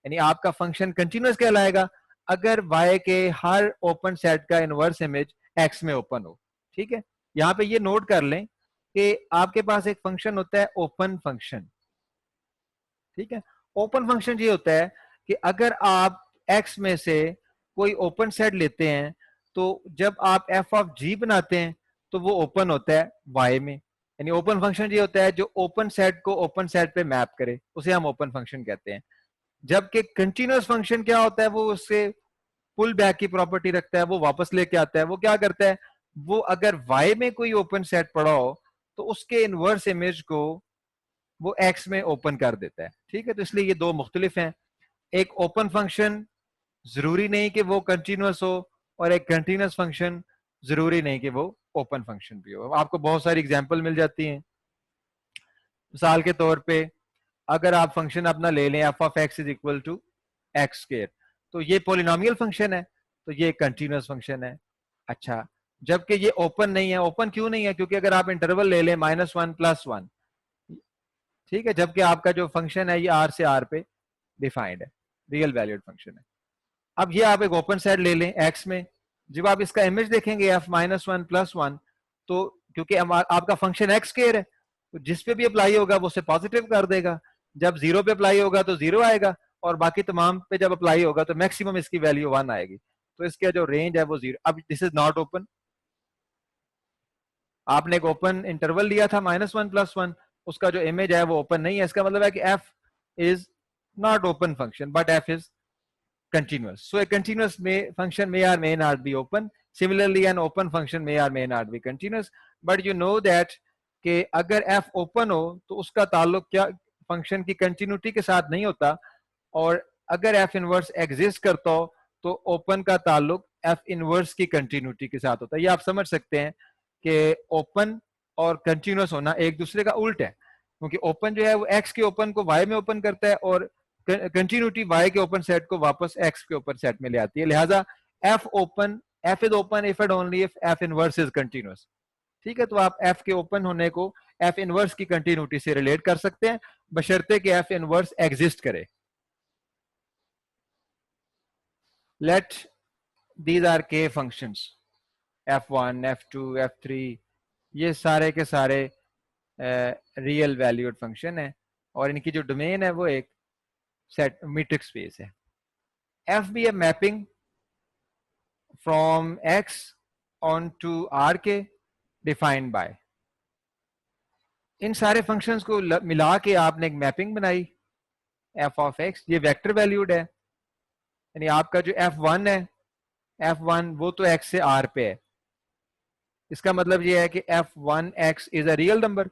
यानी आपका फंक्शन कंटिन्यूअस कहलाएगा अगर y के हर ओपन सेट का इनवर्स इमेज x में open हो। ठीक है, यहां पे ये नोट कर लें कि आपके पास एक फंक्शन होता है ओपन फंक्शन। ठीक है, ओपन फंक्शन ये होता है कि अगर आप x में से कोई ओपन सेट लेते हैं तो जब आप f ऑफ g बनाते हैं तो वो ओपन होता है y में। यानी ओपन फंक्शन ये होता है जो ओपन सेट को ओपन सेट पे मैप करे, उसे हम ओपन फंक्शन कहते हैं। जबकि कंटिन्यूअस फंक्शन क्या होता है? वो उससे पुल बैक की प्रॉपर्टी रखता है, वो वापस लेके आता है। वो क्या करता है? वो अगर y में कोई ओपन सेट पड़ा हो तो उसके इनवर्स इमेज को वो x में ओपन कर देता है। ठीक है, तो इसलिए ये दो मुख्तलिफ हैं। एक ओपन फंक्शन जरूरी नहीं कि वो कंटिन्यूअस हो, और एक कंटिन्यूअस फंक्शन जरूरी नहीं कि वो ओपन फंक्शन भी हो। आपको बहुत सारी एग्जांपल मिल जाती हैं। मिसाल के तौर पे अगर आप फंक्शन अपना ले लें f of x is equal to x square, तो ये पोलिनोमियल फंक्शन है, तो ये कंटिन्यूस फंक्शन है। अच्छा, जबकि ये ओपन नहीं है। ओपन क्यों नहीं है? क्योंकि अगर आप इंटरवल ले लें -1 + 1, ठीक है, जबकि आपका जो फंक्शन है ये आर से आर पे डिफाइंड है, रियल वैल्यूड फंक्शन है। अब ये आप एक ओपन सेट ले लें एक्स में, जब आप इसका इमेज देखेंगे f-1 + 1, तो क्योंकि आपका फंक्शन एक्स स्क्वायर है, तो जिस पे भी अप्लाई होगा वो उसे पॉजिटिव कर देगा। जब जीरो पे अप्लाई होगा तो जीरो आएगा, और बाकी तमाम पे जब अप्लाई होगा तो मैक्सिमम इसकी वैल्यू 1 आएगी। तो इसका जो रेंज है वो जीरो। अब दिस इज नॉट ओपन। आपने एक ओपन इंटरवल लिया था -1 + 1, उसका जो इमेज है वो ओपन नहीं है। इसका मतलब है कि f is not open function but f is continuous. So a continuous function may or may not be open. Similarly, an open function may or may not be continuous. But you know that कि अगर f open हो तो उसका ताल्लुक क्या function की continuity के साथ नहीं होता, और अगर f इनवर्स एग्जिस्ट करता हो तो ओपन का ताल्लुक f इनवर्स की कंटिन्यूटी के साथ होता है। ये आप समझ सकते हैं कि ओपन और कंटिन्यूस होना एक दूसरे का उल्ट है, क्योंकि ओपन जो है वो x के ओपन को y में ओपन करता है, और कंटिन्यूटी y के ओपन सेट को वापस x के ओपन सेट में ले आती है। लिहाजा f is open if and only if f inverse is continuous. ठीक है, तो आप f के ओपन होने को f इनवर्स की कंटिन्यूटी से रिलेट कर सकते हैं, बशर्ते कि f इनवर्स एग्जिस्ट करे। Let these are k functions f1 f2 f3, ये सारे के सारे रियल वैल्यूड फंक्शन है, और इनकी जो डोमेन है वो एक सेट मीट्रिक स्पेस है। f भी है mapping from x onto rk defined by. इन सारे फंक्शंस को मिला के आपने एक मैपिंग बनाई f ऑफ x, ये वेक्टर वैल्यूड है। यानी आपका जो f1 है, f1 वो तो x से r पे है। इसका मतलब ये है कि f1x is a real number,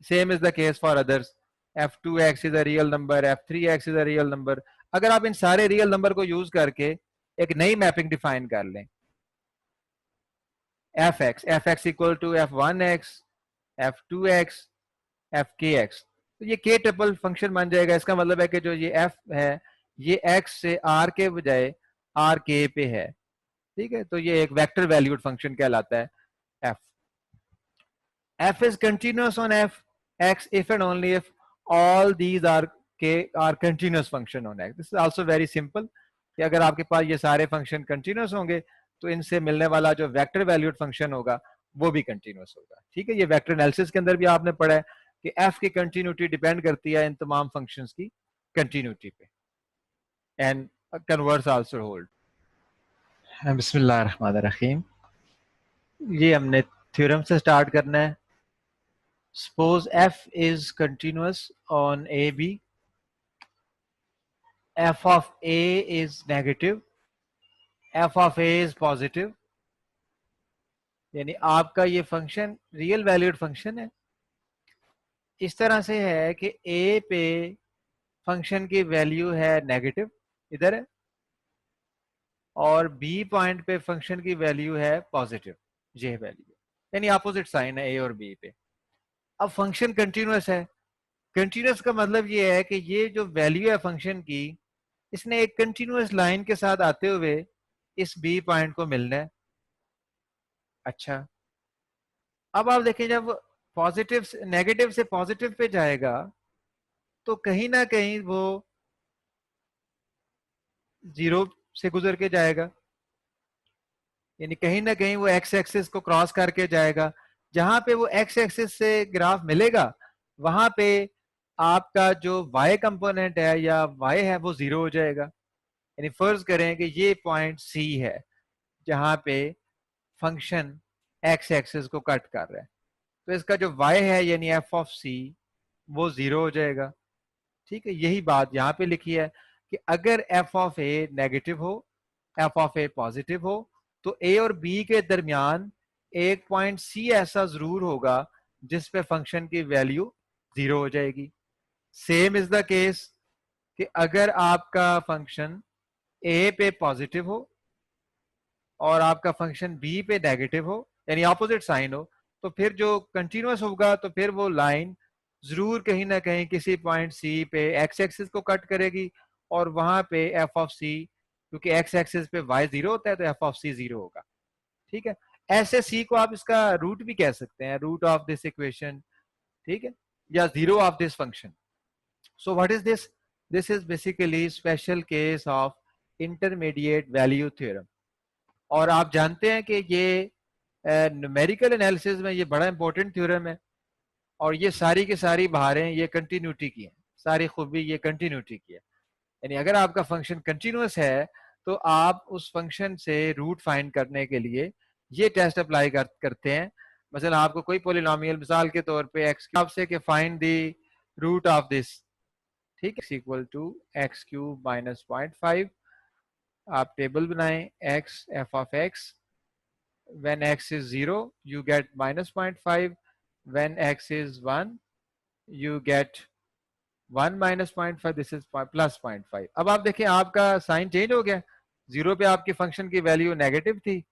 same is the case for others. f2x is a real number, f3x is a real number. अगर आप इन सारे रियल नंबर को यूज करके एक नई मैपिंग डिफाइन कर लें, fx equal to f1x f2x fkx, तो ये k ट्रिपल फंक्शन बन जाएगा। इसका मतलब है कि जो ये f है ये x से r के बजाय r k पे है। ठीक है, तो ये एक वेक्टर वैल्यूड फंक्शन कहलाता है f। f is continuous on f x if and only if all these are k are continuous function on x. This is also very simple कि अगर आपके पास ये सारे फंक्शन कंटिन्यूस होंगे तो इनसे मिलने वाला जो वेक्टर वैल्यूड फंक्शन होगा वो भी कंटिन्यूस होगा। ठीक है, ये वेक्टर एनालिसिस के अंदर भी आपने पढ़ा है कि f की कंटिन्यूटी डिपेंड करती है इन तमाम फंक्शंस की कंटिन्यूटी पे, एंड कन्वर्स आल्सो होल्ड। बिस्मिल्लाहिर्रहमानिर्रहीम। ये हमने थ्योरम से स्टार्ट करना है। Suppose f is continuous on AB, f of A is negative, f of A is positive, यानी आपका ये फंक्शन रियल वैल्यूड फंक्शन है। इस तरह से है कि A पे फंक्शन की वैल्यू है नेगेटिव, इधर है, और B पॉइंट पे फंक्शन की वैल्यू है पॉजिटिव, ये वैल्यू, यानी अपोजिट साइन है A और B पे। अब फंक्शन कंटिन्यूस है। कंटिन्यूस का मतलब ये है कि ये जो वैल्यू है फंक्शन की, इसने एक कंटिन्यूस लाइन के साथ आते हुए इस बी पॉइंट को मिलना है। अच्छा, अब आप देखें जब पॉजिटिव नेगेटिव से पॉजिटिव पे जाएगा तो कहीं ना कहीं वो जीरो से गुजर के जाएगा, यानी कहीं ना कहीं वो एक्स एक्सिस को क्रॉस करके जाएगा। जहां पे वो एक्स एक्सिस से ग्राफ मिलेगा वहां पे आपका जो वाई कंपोनेंट है या वाई है वो जीरो हो जाएगा। यानी फर्ज करें कि ये पॉइंट सी है जहां पे फंक्शन एक्स एक्सिस को कट कर रहा है, तो इसका जो y है यानी f ऑफ c वो जीरो हो जाएगा। ठीक है, यही बात यहाँ पे लिखी है कि अगर f ऑफ a नेगेटिव हो, f ऑफ a पॉजिटिव हो, तो a और b के दरमियान एक पॉइंट c ऐसा जरूर होगा जिस पे फंक्शन की वैल्यू जीरो हो जाएगी। सेम इज द केस कि अगर आपका फंक्शन a पे पॉजिटिव हो और आपका फंक्शन b पे नेगेटिव हो, यानी ऑपोजिट साइन हो, तो फिर जो कंटिन्यूस होगा तो फिर वो लाइन जरूर कहीं ना कहीं किसी पॉइंट सी पे एक्स एक्सिस को कट करेगी और वहां पे एफ ऑफ सी, क्योंकि एक्स एक्सिस पे वाई जीरो होता है तो एफ ऑफ सी जीरो होगा। ठीक है, ऐसे सी को आप इसका रूट भी कह सकते हैं, रूट ऑफ दिस इक्वेशन, ठीक है, या zero of this function. So what is this? This is basically special case of intermediate value theorem. और आप जानते हैं कि ये न्यूमेरिकल एनालिसिस में ये बड़ा इंपॉर्टेंट थ्योरम है, और ये सारी की सारी बाहरें ये कंटिन्यूटी की हैं, सारी खूबी ये कंटिन्यूटी की है। यानी अगर आपका फंक्शन कंटिन्यूअस है तो आप उस फंक्शन से रूट फाइंड करने के लिए ये टेस्ट अप्लाई करते हैं। मसलन आपको कोई पोलिनोमियल मिसाल के तौर पे एक्स आपसे कि find the root of this, ठीक है, equal to x cube minus 0.5। आप टेबल बनाएं x f of x, when x is 0 you get minus 0.5, when x is 1 you get 1 minus 0.5, this is plus 0.5। अब आप देखें आपका साइन चेंज हो गया, जीरो पे आपकी फंक्शन की वैल्यू नेगेटिव थी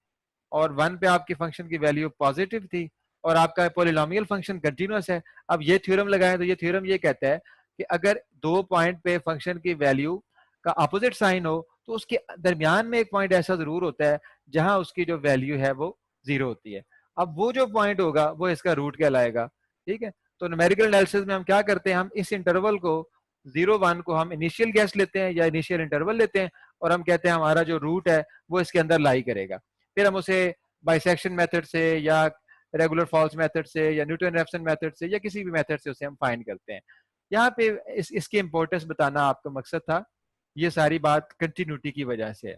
और वन पे आपकी फंक्शन की वैल्यू पॉजिटिव थी, और आपका पोलिनोमियल फंक्शन कंटिन्यूअस है। अब ये थ्योरम लगाएं तो ये थ्योरम ये कहता है कि अगर दो पॉइंट पे फंक्शन की वैल्यू का अपोजिट साइन हो तो उसके दरमियान में एक पॉइंट ऐसा जरूर होता है जहां उसकी जो वैल्यू है वो जीरो होती है। अब वो जो पॉइंट होगा वो इसका रूट कहलाएगा। ठीक है, तो न्यूमेरिकल एनालिसिस में हम क्या करते हैं, हम इस इंटरवल को 0 1 को हम इनिशियल गैस लेते हैं या इनिशियल इंटरवल लेते हैं, और हम कहते हैं हमारा जो रूट है वो इसके अंदर लाई करेगा। फिर हम उसे बाइसेक्शन मेथड से या रेगुलर फॉल्स मेथड से या न्यूटन रेफसन मेथड से या किसी भी मेथड से उसे हम फाइंड करते हैं। यहाँ पे इसकी इंपॉर्टेंस बताना आपका मकसद था। ये सारी बात कंटिन्यूटी की वजह से है,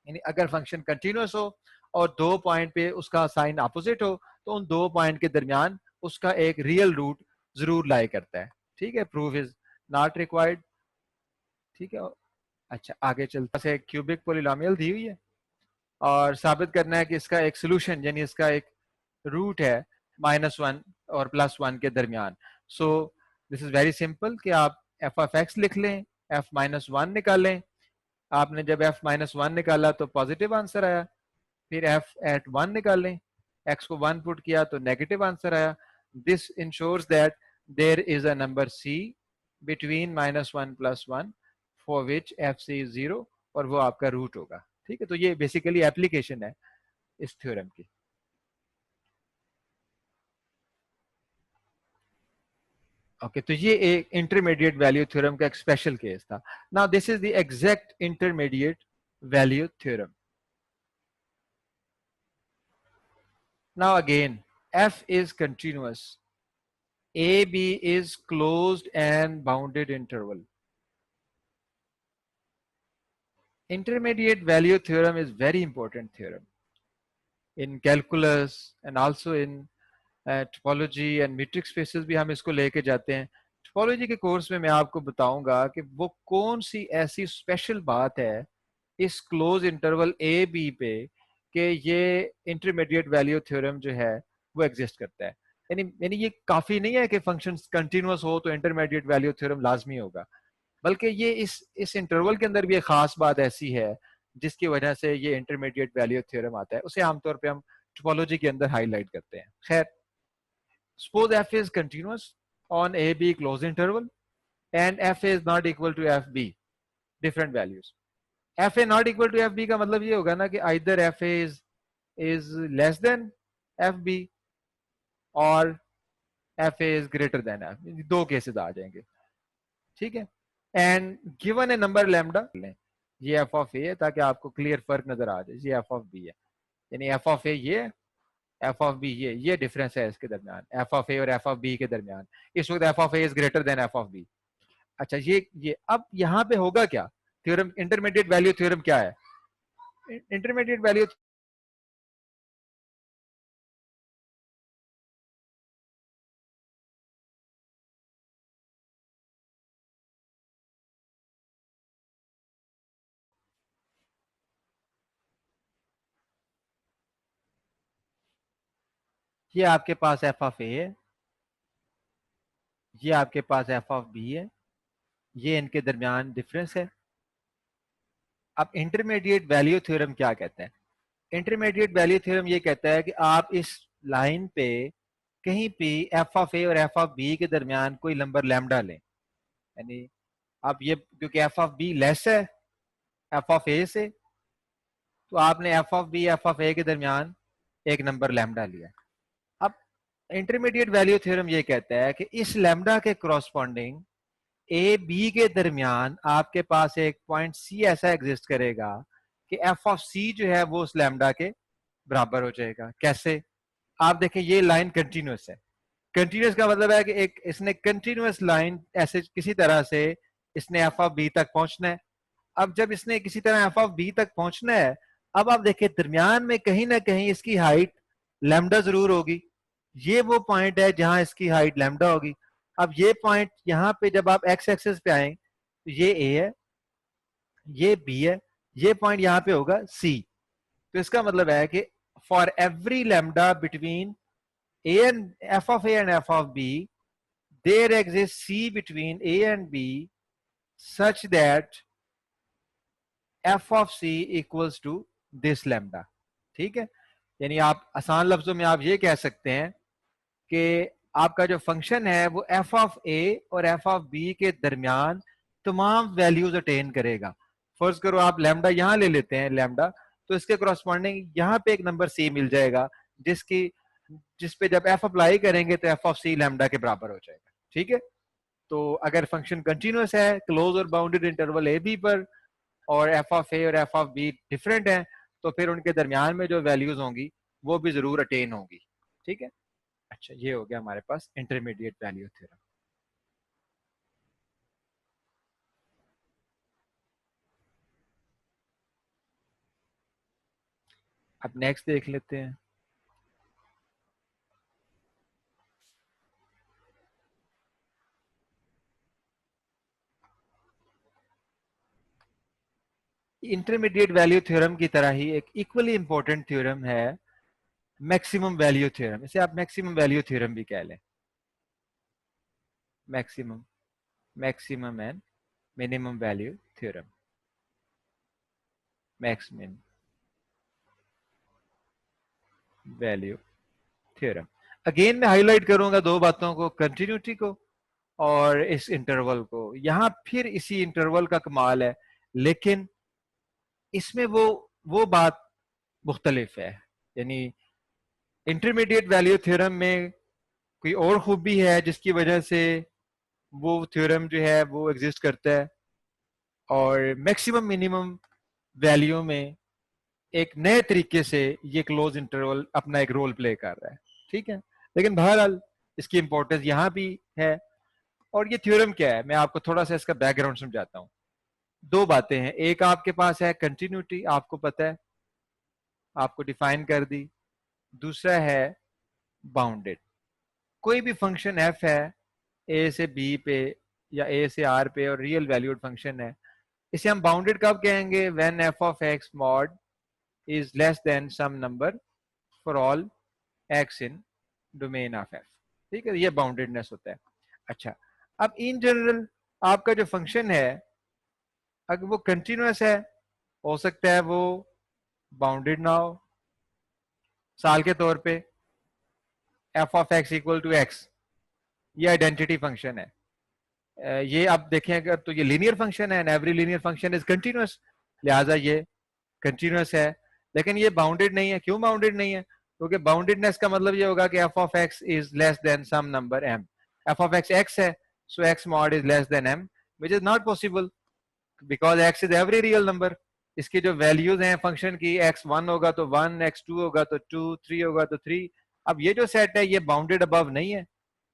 यानी अगर फंक्शन कंटिन्यूअस हो और दो पॉइंट पे उसका साइन अपोजिट हो तो उन दो पॉइंट के दरमियान उसका एक रियल रूट जरूर लाई करता है। ठीक है, प्रूफ इज नॉट रिक्वायर्ड। ठीक है, अच्छा आगे चलता है, क्यूबिक पोलिनोमियल दी हुई है और साबित करना है कि इसका एक सोल्यूशन यानी इसका एक रूट है -1 और +1 के दरमियान। सो दिस इज वेरी सिंपल कि आप एफ ऑफ एक्स लिख लें, एफ -1 निकालें। आपने जब एफ -1 निकाला तो पॉजिटिव आंसर आया, फिर एफ एट 1 निकालें, एक्स को 1 पुट किया तो नेगेटिव आंसर आया। This ensures that there is a number c between -1 +1 for which f c is 0, और वो आपका रूट होगा। ठीक है, तो ये बेसिकली एप्लीकेशन है इस थ्योरम की। ओके, तो ये एक इंटरमीडिएट वैल्यू थ्योरम का एक स्पेशल केस था। Now this is the exact intermediate value theorem. Now again f is continuous, ab is closed and bounded interval. Intermediate value theorem is very important theorem in calculus and also in topology and metric spaces भी हम इसको लेके जाते हैं। Topology के course में मैं आपको बताऊंगा कि वो कौन सी ऐसी स्पेशल बात है इस क्लोज इंटरवल ए बी पे कि ये इंटरमीडिएट वैल्यू थ्योरम जो है वो एग्जिस्ट करता है। यानी यानी ये काफी नहीं है कि फंक्शन कंटिन्यूअस हो तो इंटरमीडिएट वैल्यू थ्योरम लाजमी होगा, बल्कि ये इस इंटरवल के अंदर भी एक खास बात ऐसी है जिसकी वजह से ये इंटरमीडिएट वैल्यू थ्योरम आता है, उसे आमतौर पर हम टोपोलॉजी के अंदर हाईलाइट करते हैं। खैर, suppose f is continuous on a b closed interval and f is not equal to fb, different values। fa not equal to fb का मतलब ये होगा ना कि either fa is less than fb और fa is greater than f, दो cases आ जाएंगे। ठीक है, and given A number lambda, ये f ऑफ a है ताकि आपको क्लियर फर्क नजर आ जाए, ये f ऑफ b है, यानी f ऑफ a ये, एफ ऑफ बी ये डिफरेंस है इसके दरमियान, एफ ऑफ ए और एफ ऑफ बी के दरमियान। इस वक्त f of A is greater than f of b. अच्छा, ये अब यहाँ पे होगा क्या? थ्योरम इंटरमीडिएट वैल्यू थ्योरम क्या है? इंटरमीडिएट वैल्यू ये आपके पास एफ ऑफ ए है, ये आपके पास एफ ऑफ बी है, ये इनके दरमियान डिफरेंस है। अब इंटरमीडिएट वैल्यू थ्योरम क्या कहते हैं? इंटरमीडिएट वैल्यू थ्योरम ये कहता है कि आप इस लाइन पे कहीं पे एफ ऑफ ए और एफ ऑफ बी के दरमियान कोई नंबर लैम्डा लें, यानी आप ये क्योंकि एफ ऑफ बी लेस है एफ ऑफ ए से, तो आपने F of B F of A के दरमियान एक नंबर लैम्डा लिया। अब इंटरमीडिएट वैल्यू थ्योरम ये कहता है कि इस लैम्डा के करस्पॉन्डिंग ए बी के दरमियान आपके पास एक पॉइंट सी ऐसा एग्जिस्ट करेगा कि एफ ऑफ सी जो है वो उस लैम्डा के बराबर हो जाएगा। कैसे? आप देखें ये लाइन कंटिन्यूस है। कंटिन्यूस का मतलब है कि एक इसने कंटिन्यूस लाइन ऐसे किसी तरह से इसने एफ ऑफ बी तक पहुंचना है। अब जब इसने किसी तरह एफ ऑफ बी तक पहुंचना है, अब आप देखिए दरमियान में कहीं ना कहीं इसकी हाइट लैम्डा जरूर होगी। ये वो पॉइंट है जहां इसकी हाइट लैम्डा होगी। अब ये पॉइंट यहाँ पे जब आप एक्स एक्सिस पे आए तो ये ए है, ये बी है, ये पॉइंट यहाँ पे होगा सी। तो इसका मतलब है कि for every lambda between a and f of a and f of b, there exists c between a and b such that f of c equals to this lambda। ठीक है, यानी आप आसान लफ्जों में आप ये कह सकते हैं कि आपका जो फंक्शन है वो f ऑफ a और f ऑफ b के दरमियान तमाम वैल्यूज अटेन करेगा। फर्ज करो आप लैम्डा यहां ले लेते हैं लैम्डा, तो इसके करस्पॉन्डिंग यहाँ पे एक नंबर c मिल जाएगा जिस पे जब f अप्लाई करेंगे तो f ऑफ c लैम्डा के बराबर हो जाएगा। ठीक है, तो अगर फंक्शन कंटिन्यूअस है क्लोज और बाउंडेड इंटरवल ए बी पर और एफ ऑफ ए और एफ ऑफ बी डिफरेंट है, तो फिर उनके दरमियान में जो वैल्यूज होंगी वो भी जरूर अटेन होंगी। ठीक है, अच्छा ये हो गया हमारे पास इंटरमीडिएट वैल्यू थ्योरम। अब नेक्स्ट देख लेते हैं। इंटरमीडिएट वैल्यू थ्योरम की तरह ही एक इक्वली इंपॉर्टेंट थ्योरम है मैक्सिमम वैल्यू थ्योरम। इसे आप मैक्सिमम वैल्यू थ्योरम भी कह लें। Maximum maximum and minimum value theorem, max min value theorem. Again मैं हाईलाइट करूंगा दो बातों को, कंटिन्यूटी को और इस इंटरवल को। यहां फिर इसी इंटरवल का कमाल है, लेकिन इसमें वो बात मुख्तलिफ है। यानी इंटरमीडिएट वैल्यू थ्योरम में कोई और खूबी है जिसकी वजह से वो थ्योरम जो है वो एग्जिस्ट करता है, और मैक्सिमम मिनिमम वैल्यू में एक नए तरीके से ये क्लोज इंटरवल अपना एक रोल प्ले कर रहा है। ठीक है, लेकिन बहरहाल इसकी इंपॉर्टेंस यहाँ भी है। और ये थ्योरम क्या है, मैं आपको थोड़ा सा इसका बैकग्राउंड समझाता हूँ। दो बातें हैं, एक आपके पास है कंटिन्यूटी, आपको पता है, आपको डिफाइन कर दी। दूसरा है बाउंडेड। कोई भी फंक्शन एफ है ए से बी पे या ए से आर पे और रियल वैल्यूड फंक्शन है, इसे हम बाउंडेड कब कहेंगे? When f of x mod is less than some number for all x in domain of f. ठीक है, ये बाउंडेडनेस होता है। अच्छा, अब इन जनरल आपका जो फंक्शन है अगर वो कंटिन्यूअस है, हो सकता है वो बाउंडेड ना हो। साल के तौर पे f of x equal to x, ये आइडेंटिटी फंक्शन है। ये आप देखें अगर तो ये लीनियर फंक्शन है and every linear function is continuous, लिहाजा ये कंटिन्यूअस है। लेकिन ये बाउंडेड नहीं है। क्यों बाउंडेड नहीं है? क्योंकि बाउंडेडनेस का मतलब ये होगा कि F of x is less than some number M. F of X X है, so X mod is less than M, which is not possible because X is every real number. इसकी जो values हैं function की, x one होगा तो one, x to होगा तो to, three होगा तो थ्री। अब ये जो सेट है ये बाउंडेड अबव नहीं है,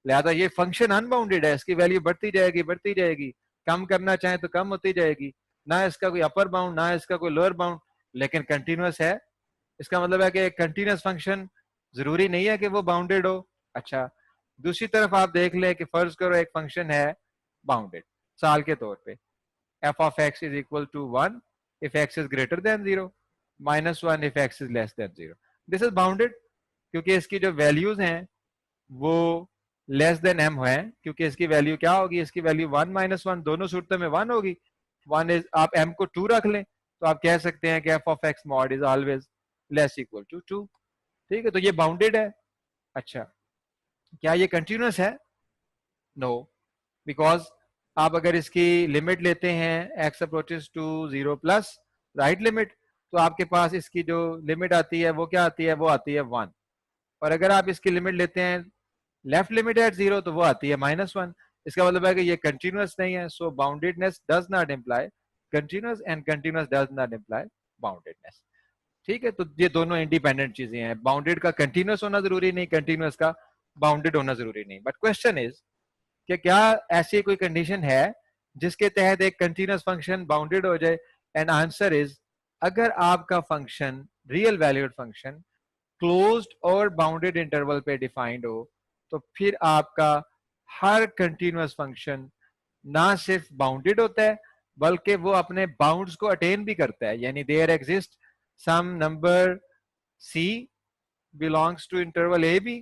लिहाजा ये फंक्शन अनबाउंडेड है। इसकी वैल्यू बढ़ती जाएगी, कम करना चाहे तो कम होती जाएगी। ना इसका कोई अपर बाउंड ना इसका कोई लोअर बाउंड, लेकिन कंटिन्यूअस है। इसका मतलब है कि कंटिन्यूअस फंक्शन जरूरी नहीं है कि वो बाउंडेड हो। अच्छा, दूसरी तरफ आप देख लें कि फर्ज करो एक फंक्शन है बाउंडेड। साल के तौर पे f of x is equal to one if x is greater than zero, minus one if x is less than zero. This is bounded क्योंकि इसकी जो वैल्यूज हैं वो लेस देन एम है, क्योंकि इसकी वैल्यू क्या होगी, इसकी वैल्यू वन माइनस वन, दोनों सूरतों में वन होगी। वन इज, आप एम को टू रख लें तो आप कह सकते हैं कि F of x mod is always less equal to two. ठीक है, तो ये बाउंडेड है। अच्छा, क्या ये कंटिन्यूस है? नो, बिकॉज आप अगर इसकी लिमिट लेते हैं x approaches to 0 plus right limit, तो आपके पास इसकी जो लिमिट आती है वो क्या आती है? वो आती है 1। और अगर आप इसकी लिमिट लेते हैं लेफ्ट लिमिट एट 0 तो वो आती है -1। इसका मतलब है कि ये कंटिन्यूस नहीं है। So boundedness does not imply continuous and continuous does not imply boundedness. ठीक है, तो ये दोनों इंडिपेंडेंट चीजें हैं। बाउंडेड का कंटिन्यूस होना जरूरी नहीं, कंटिन्यूस का बाउंडेड होना जरूरी नहीं। बट क्वेश्चन इज कि क्या ऐसी कोई कंडीशन है जिसके तहत एक कंटिन्यूस फंक्शन बाउंडेड हो जाए? एंड आंसर इज, अगर आपका function real valued function closed और बाउंडेड इंटरवल पे डिफाइंड हो, तो फिर आपका हर कंटिन्यूस फंक्शन ना सिर्फ बाउंडेड होता है बल्कि वो अपने बाउंड्स को अटेन भी करता है। यानी there exist some number c belongs to interval a b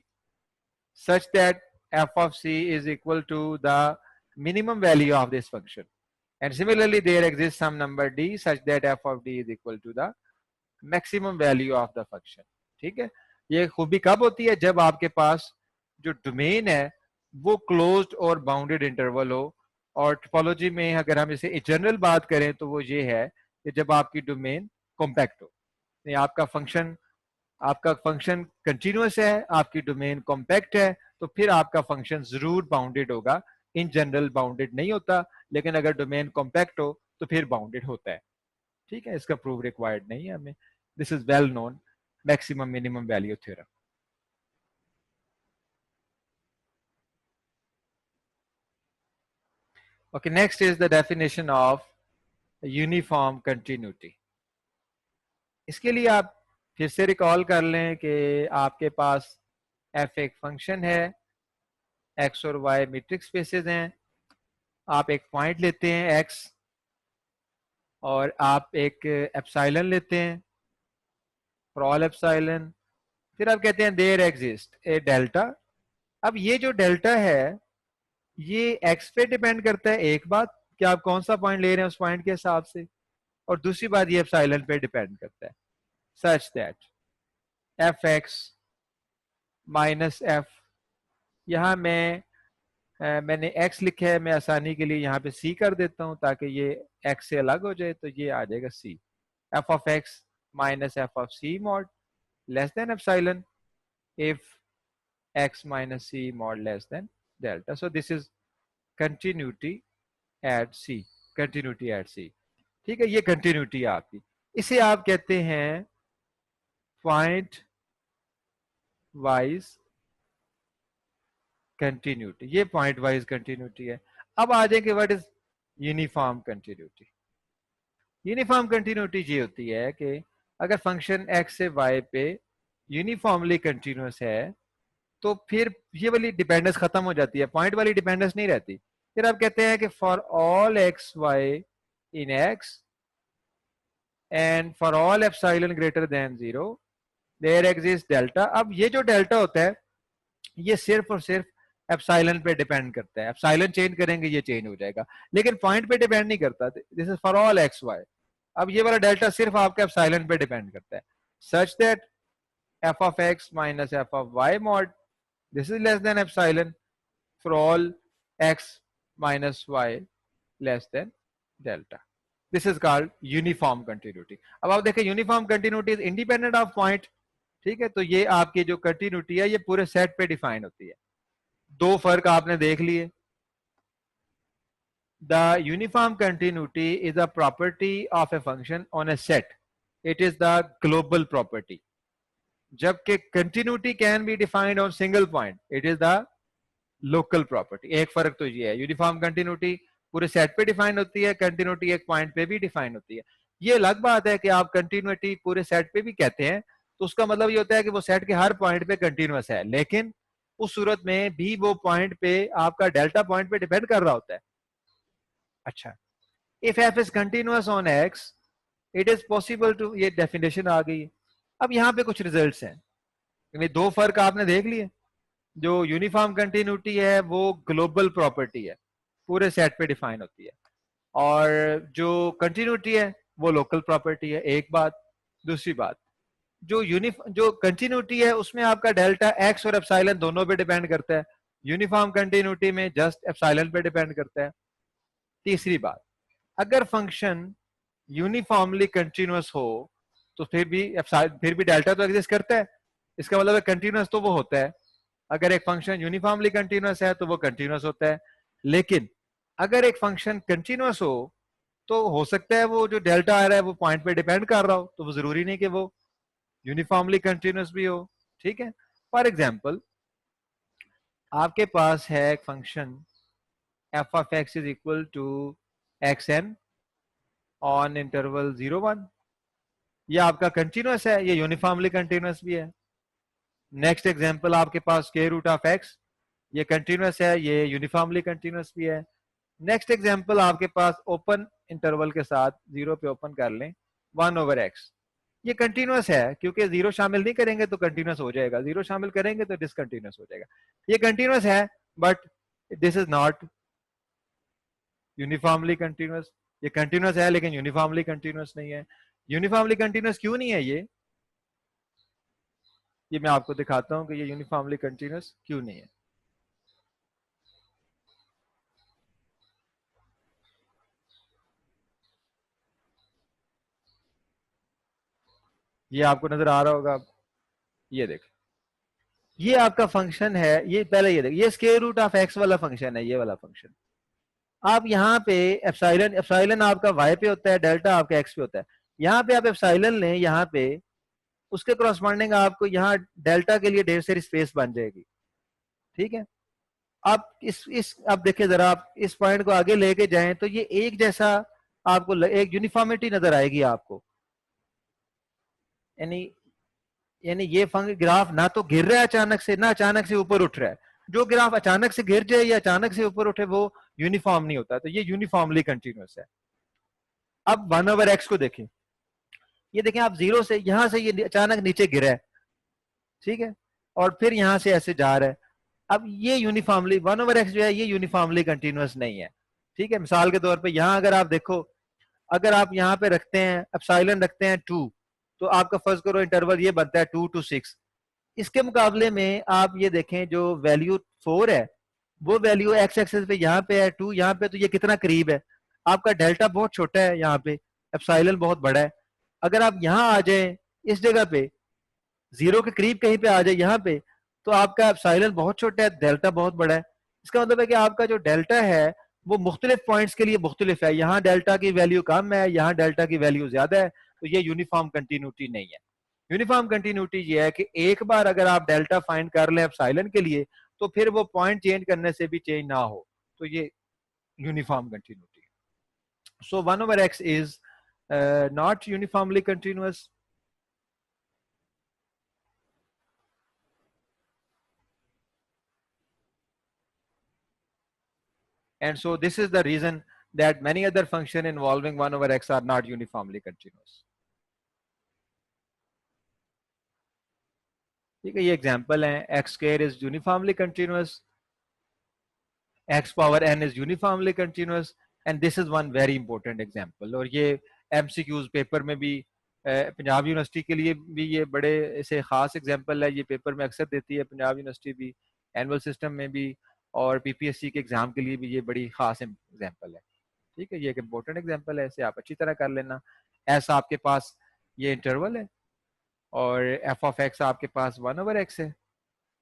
such that f of c is equal to the minimum value of this function, and similarly there exists some number d such that f of d is equal to the maximum value of the function। ठीक है, ये खूबी कब होती है? जब आपके पास जो डोमेन है वो क्लोज्ड और बाउंडेड इंटरवल हो। और टोपोलॉजी में अगर हम इसे जनरल बात करें तो वो ये है कि जब आपकी डोमेन कॉम्पैक्ट हो, आपका फंक्शन कंटिन्यूस है, आपकी डोमेन कॉम्पैक्ट है, तो फिर आपका फंक्शन जरूर बाउंडेड होगा। इन जनरल बाउंडेड नहीं होता, लेकिन अगर डोमेन कॉम्पैक्ट हो तो फिर बाउंडेड होता है। ठीक है, इसका प्रूफ रिक्वायर्ड नहीं है हमें। This is well known maximum minimum value theorem. Okay, next is the definition of uniform continuity. इसके लिए आप फिर से रिकॉल कर लें कि आपके पास f एक फंक्शन है, x और y मैट्रिक्स स्पेसेस हैं। आप एक पॉइंट लेते हैं x और आप एक एप्सिलॉन लेते हैं फॉर ऑल एप्सिलॉन। फिर आप कहते हैं देयर एग्जिस्ट ए डेल्टा। अब ये जो डेल्टा है ये x पे डिपेंड करता है, एक बात कि आप कौन सा पॉइंट ले रहे हैं उस पॉइंट के हिसाब से, और दूसरी बात ये एप्सिलॉन पे डिपेंड करता है such that F x minus F, यहाँ मैंने x लिखा है, मैं आसानी के लिए यहाँ पे c कर देता हूँ ताकि ये x से अलग हो जाए, तो ये आ जाएगा c। f of x minus F of c mod less than epsilon if x minus c mod less than delta। So this is continuity at c, continuity at c। ठीक है, ये कंटिन्यूटी है आपकी। इसे आप कहते हैं पॉइंट वाइज कंटिन्यूटी। ये पॉइंट वाइज कंटिन्यूटी है। अब आ जाएंगे what is uniform continuity. Uniform continuity ये होती है कि अगर फंक्शन x से y पे यूनिफॉर्मली कंटिन्यूस है तो फिर ये वाली डिपेंडेंस खत्म हो जाती है, पॉइंट वाली डिपेंडेंस नहीं रहती। फिर आप कहते हैं कि for all x y in x and for all epsilon greater than 0 there exist delta. अब ये जो डेल्टा होता है ये सिर्फ और सिर्फ एप्सिलॉन पे डिपेंड करता है। एप्सिलॉन चेंज करेंगे ये चेंज हो जाएगा, लेकिन पॉइंट पे डिपेंड नहीं करता। This is for all x y. अब ये वाला डेल्टा सिर्फ आपके एप्सिलॉन पे डिपेंड करता है such that f of x minus f of y mod this is less than epsilon for all x minus y less than delta। this is called uniform continuity। अब आप देखें uniform continuity is independent of point. ठीक है, तो ये आपकी जो continuity है ये पूरे सेट पे डिफाइन होती है। दो फर्क आपने देख लिए। The uniform continuity is a property of a function on a set, it is the global property, जबकि continuity can be defined on single point, it is the local property. एक फर्क तो ये है, यूनिफॉर्म कंटिन्यूटी पूरे set पे define होती है, कंटिन्यूटी एक पॉइंट पे भी डिफाइन होती है। ये अलग बात है कि आप कंटिन्यूटी पूरे सेट पे भी कहते हैं तो उसका मतलब ये होता है कि वो सेट के हर पॉइंट पे कंटिन्यूस है, लेकिन उस सूरत में भी वो पॉइंट पे आपका डेल्टा पॉइंट पे डिपेंड कर रहा होता है। अच्छा, if f is continuous on x it is possible to, ये डेफिनेशन आ गई है। अब यहाँ पे कुछ रिजल्ट्स हैं। दो फर्क आपने देख लिए। जो यूनिफॉर्म कंटिन्यूटी है वो ग्लोबल प्रॉपर्टी है, पूरे सेट पे डिफाइन होती है, और जो कंटिन्यूटी है वो लोकल प्रॉपर्टी है। एक बात। दूसरी बात, जो कंटिन्यूटी है उसमें आपका डेल्टा एक्स और एप्सिलॉन दोनों पे डिपेंड करता है, यूनिफॉर्म कंटिन्यूटी में जस्ट एप्सिलॉन पे डिपेंड करता है। तीसरी बात, अगर फंक्शन यूनिफॉर्मली कंटिन्यूअस हो तो फिर भी डेल्टा तो एग्जिस्ट करता है, इसका मतलब है कंटिन्यूअस तो वो होता है। अगर एक फंक्शन यूनिफॉर्मली कंटिन्यूअस है तो वो कंटिन्यूअस होता है, लेकिन अगर एक फंक्शन कंटिन्यूअस हो तो हो सकता है वो जो डेल्टा आ रहा है वो पॉइंट पे डिपेंड कर रहा हो, तो वो जरूरी नहीं कि वो यूनिफॉर्मली कंटिन्यूअस भी हो। ठीक है, फॉर एग्जाम्पल आपके पास है एक function f of x is equal to x n on interval 0 1। ये आपका कंटिन्यूअस है, ये यूनिफॉर्मली कंटिन्यूअस भी है। नेक्स्ट एग्जांपल आपके पास स्क्वायर रूट ऑफ एक्स, ये कंटिन्यूअस है, ये यूनिफॉर्मली कंटिन्यूअस भी है। नेक्स्ट एग्जांपल आपके पास ओपन इंटरवल के साथ 0 पे ओपन कर लें 1/x, ये कंटिन्यूअस है क्योंकि 0 शामिल नहीं करेंगे तो कंटिन्यूअस हो जाएगा, 0 शामिल करेंगे तो डिसकंटिन्यूअस हो जाएगा। ये कंटिन्यूअस है but this is not uniformly continuous. ये कंटिन्यूअस है लेकिन यूनिफॉर्मली कंटिन्यूअस नहीं है। यूनिफॉर्मली कंटिन्यूअस क्यों नहीं है ये मैं आपको दिखाता हूं कि ये यूनिफॉर्मली कंटिन्यूअस क्यों नहीं है। ये आपको नजर आ रहा होगा, ये देख, ये आपका फंक्शन है, ये पहले ये देख, ये स्क्वायर रूट ऑफ एक्स वाला फंक्शन है, ये वाला फंक्शन। आप यहाँ पे एप्सिलॉन, एप्सिलॉन आपका वाई पे होता है, डेल्टा आपका एक्स पे होता है। यहाँ पे आप एप्सिलॉन लें यहाँ पे, उसके करस्पॉन्डिंग आपको यहाँ डेल्टा के लिए ढेर सारी स्पेस बन जाएगी। ठीक है, आप इस अब देखिए जरा, आप इस पॉइंट को आगे लेके जाएं तो ये एक जैसा आपको एक यूनिफॉर्मिटी नजर आएगी आपको। यानी यानी ये ग्राफ ना तो गिर रहा है अचानक से, ना अचानक से ऊपर उठ रहा है। जो ग्राफ अचानक से गिर जाए या अचानक से ऊपर उठे वो यूनिफॉर्म नहीं होता, तो ये यूनिफॉर्मली कंटिन्यूअस है। अब 1/x को देखें, ये देखें आप, जीरो से यहां से ये अचानक नीचे गिरा है, ठीक है, और फिर यहां से ऐसे जा रहा है। अब ये यूनिफॉर्मली 1/x जो है ये यूनिफॉर्मली कंटिन्यूअस नहीं है। ठीक है, मिसाल के तौर पे यहां अगर आप देखो, अगर आप यहाँ पे रखते हैं एप्सिलॉन रखते हैं 2, तो आपका फर्स्ट करो इंटरवल ये बनता है 2 to 6। इसके मुकाबले में आप ये देखें जो वैल्यू 4 है वो वैल्यू एक्स एक्सेस पे यहाँ पे है 2 यहाँ पे, तो ये कितना करीब है। आपका डेल्टा बहुत छोटा है यहाँ पे, एप्सिलॉन बहुत बड़ा है। अगर आप यहाँ आ जाए इस जगह पे, जीरो के करीब कहीं पे आ जाए यहाँ पे, तो आपका एप्सिलॉन बहुत छोटा है, डेल्टा बहुत बड़ा है। इसका मतलब है कि आपका जो डेल्टा है वो मुख्तलिफ पॉइंट्स के लिए मुख्तलिफ है। यहाँ डेल्टा की वैल्यू कम है, यहाँ डेल्टा की वैल्यू ज्यादा है, तो ये यूनिफॉर्म कंटिन्यूटी नहीं है। यूनिफॉर्म कंटिन्यूटी ये है कि एक बार अगर आप डेल्टा फाइंड कर लें एप्सिलॉन के लिए, तो फिर वो पॉइंट चेंज करने से भी चेंज ना हो, तो ये uniform continuity. So 1/x is not uniformly continuous. And so this is the reason that many other functions involving 1/x are not uniformly continuous. ठीक है, ये एग्जांपल है, x square is uniformly continuous, x power n is uniformly continuous, and this is one very important example. और ये MCQs paper में भी, Punjab university के लिए भी ये बड़े ऐसे खास एग्जांपल है, ये पेपर में अक्सर देती है पंजाब यूनिवर्सिटी भी, एनुअल सिस्टम में भी, और PPSC के एग्जाम के लिए भी ये बड़ी खास एग्जांपल है। ठीक है, ये एक इंपॉर्टेंट एग्जांपल है, इसे आप अच्छी तरह कर लेना। ऐसा आपके पास ये इंटरवल है और एफ ऑफ एक्स आपके पास 1/x है।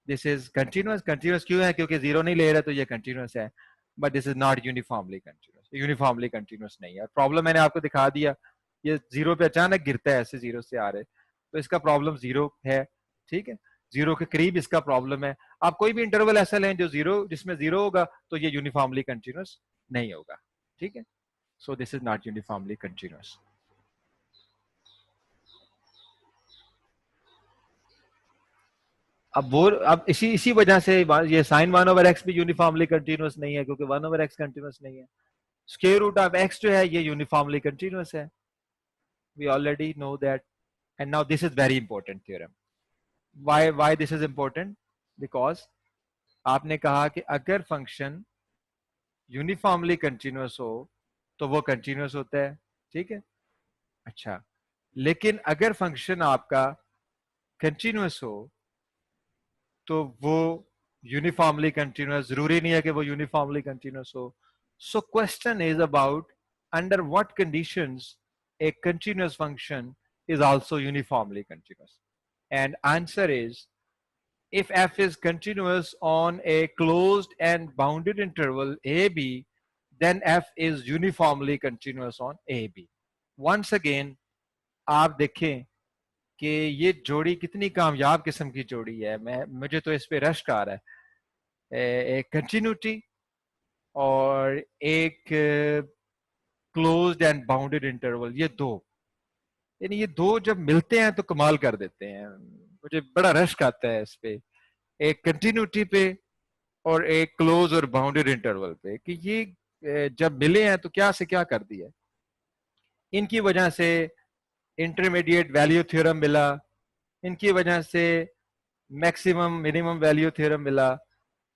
This is continuous. कंटिन्यूअस क्यों है? क्योंकि जीरो नहीं ले रहा तो ये कंटिन्यूअस है, but this is not uniformly continuous. Uniformly continuous नहीं है। प्रॉब्लम मैंने आपको दिखा दिया, ये जीरो पे अचानक गिरता है, ऐसे जीरो से आ रहे, तो इसका प्रॉब्लम जीरो है। ठीक है, जीरो के करीब इसका प्रॉब्लम है। आप कोई भी इंटरवल ऐसा लें जो जीरो, जिसमें जीरो होगा तो ये यूनिफॉर्मली कंटिन्यूअस नहीं होगा। ठीक है, so this is not uniformly continuous. अब इसी इसी वजह से ये साइन 1/x भी यूनिफॉर्मली कंटिन्यूअस नहीं है, क्योंकि 1/x कंटिन्यूअस नहीं है। स्क्वायर रूट ऑफ x जो है ये यूनिफॉर्मली कंटिन्यूअस है, we already know that. And now this is very important theorem. Why this is important? Because आपने कहा कि अगर फंक्शन यूनिफॉर्मली कंटिन्यूअस हो तो वो कंटिन्यूअस होता है। ठीक है, अच्छा, लेकिन अगर फंक्शन आपका कंटिन्यूस हो तो वो यूनिफॉर्मली कंटिन्यूस, जरूरी नहीं है कि वो यूनिफॉर्मली कंटिन्यूस हो. So question is about under what conditions a continuous function is also uniformly continuous. And answer is, if f is continuous on a closed and bounded interval ab, then f is uniformly continuous on ab. Once again, आप देखें कि ये जोड़ी कितनी कामयाब किस्म की जोड़ी है. मुझे तो इस पे रश्क आ रहा है. एक कंटिन्यूटी और एक क्लोज्ड एंड बाउंडेड इंटरवल, ये दो, यानी ये दो जब मिलते हैं तो कमाल कर देते हैं. मुझे बड़ा रश्क आता है इस पे, एक कंटिन्यूटी पे और एक क्लोज और बाउंडेड इंटरवल पे, कि ये जब मिले हैं तो क्या से क्या कर दिया. इनकी वजह से इंटरमीडिएट वैल्यू थ्योरम मिला, इनकी वजह से मैक्सिमम मिनिमम वैल्यू थ्योरम मिला.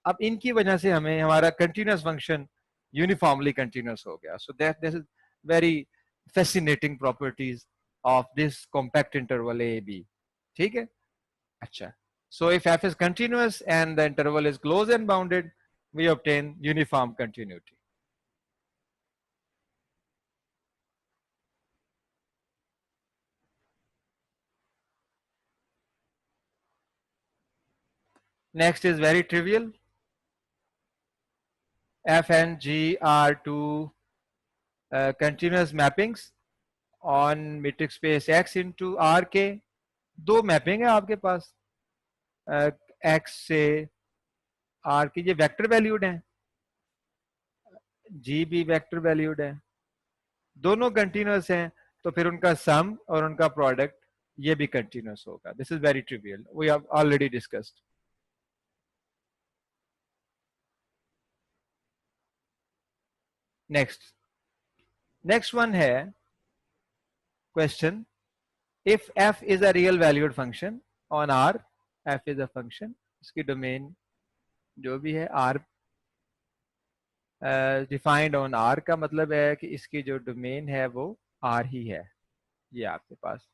अब इनकी वजह से हमें हमारा कंटिन्यूस फंक्शन यूनिफॉर्मली कंटिन्यूस हो गया. So that this is very fascinating properties of this compact interval a b. ठीक है. अच्छा, so if f is continuous and the interval is closed and bounded, we obtain uniform continuity. Next is very trivial. F and G are two continuous mappings on metric space X into R के. दो mapping है आपके पास X से R की, ये vector valued हैं, G भी vector valued है, दोनों कंटिन्यूस हैं, तो फिर उनका सम और उनका प्रोडक्ट ये भी कंटिन्यूस होगा. This is very trivial, we have already discussed. Next one है question, if f is a real valued function on R, f is a function, इसकी डोमेन जो भी है R, डिफाइंड ऑन R का मतलब है कि इसकी जो डोमेन है वो R ही है. ये आपके पास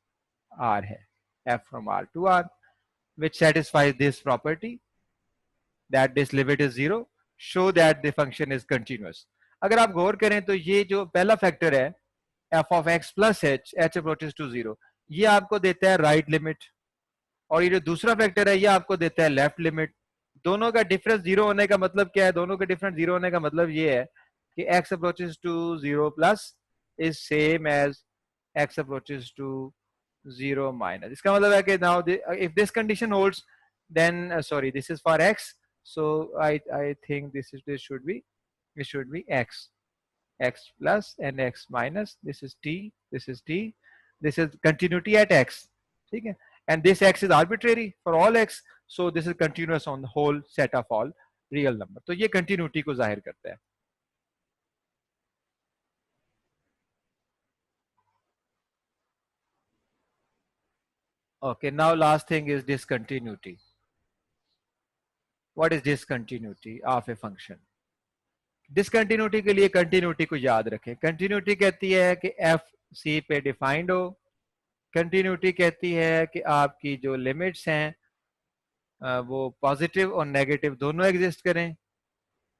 R है, f from R to R, which satisfies this property that this limit is zero, show that the function is continuous. अगर आप गौर करें तो ये जो पहला फैक्टर है f of x plus h, h approaches to zero, ये आपको देता है राइट लिमिट, और ये जो दूसरा फैक्टर है ये आपको देता है लेफ्ट लिमिट. दोनों का डिफरेंस जीरो होने का मतलब क्या है? दोनों का डिफरेंस जीरो होने का मतलब ये है कि x approaches to zero plus is same as x approaches to zero minus. इसका मतलब है कि now if this condition holds, then sorry, this is for x, so I think this should be x plus and x minus. This is t, this is t, this is continuity at x. ठीक है. And this x is arbitrary for all x, so this is continuous on the whole set of all real number. तो ये continuity को जाहिर करता है. Okay, now last thing is discontinuity. What is discontinuity of a function? Discontinuity के लिए continuity को याद रखें. कंटिन्यूटी कहती है कि एफ सी पे डिफाइंड हो. कंटिन्यूटी कहती है कि आपकी जो लिमिट्स हैं वो पॉजिटिव और नेगेटिव दोनों एग्जिस्ट करें.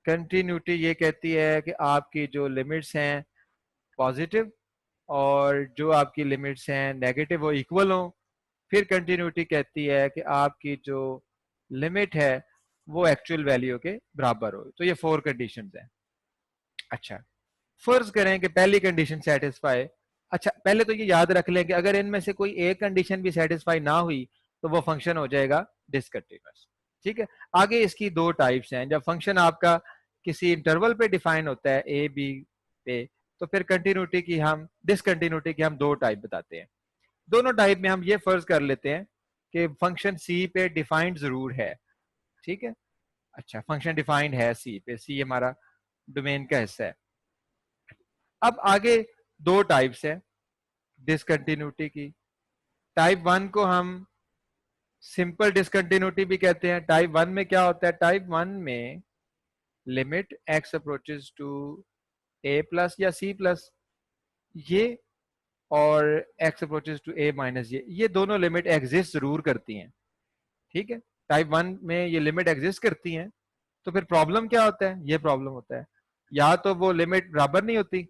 कंटिन्यूटी ये कहती है कि आपकी जो लिमिट्स हैं पॉजिटिव और जो आपकी लिमिट्स हैं नेगेटिव वो इक्वल हो. फिर कंटिन्यूटी कहती है कि आपकी जो लिमिट है वो एक्चुअल वैल्यू के बराबर हो. तो ये 4 कंडीशंस हैं. अच्छा, फर्ज करें कि पहली कंडीशन सेटिस्फाई. अच्छा, पहले तो ये याद रख लें कि अगर इनमें से कोई एक कंडीशन भी सेटिस्फाई ना हुई तो वो फंक्शन हो जाएगा डिसकंटिन्यूअस. ठीक है. आगे इसकी दो टाइप्स हैं. जब फंक्शन आपका किसी इंटरवल पे डिफाइन होता है ए बी पे, तो फिर कंटिन्यूटी की हम डिसकंटिन्यूटी की हम दो टाइप बताते हैं. दोनों टाइप में हम ये फर्ज कर लेते हैं कि फंक्शन सी पे डिफाइंड जरूर है. ठीक है. अच्छा, फंक्शन डिफाइंड है सी पे, सी हमारा डोमेन का हिस्सा है. अब आगे दो टाइप्स है डिसकंटिन्यूटी की. टाइप 1 को हम सिंपल डिसकंटिन्यूटी भी कहते हैं. टाइप 1 में क्या होता है? टाइप 1 में limit x approaches to a plus या c प्लस, ये और x approaches to a minus ये दोनों लिमिट एग्जिस्ट जरूर करती हैं, ठीक है। टाइप 1 में ये लिमिट एग्जिस्ट करती हैं, तो फिर प्रॉब्लम क्या होता है, ये प्रॉब्लम होता है या तो वो लिमिट बराबर नहीं होती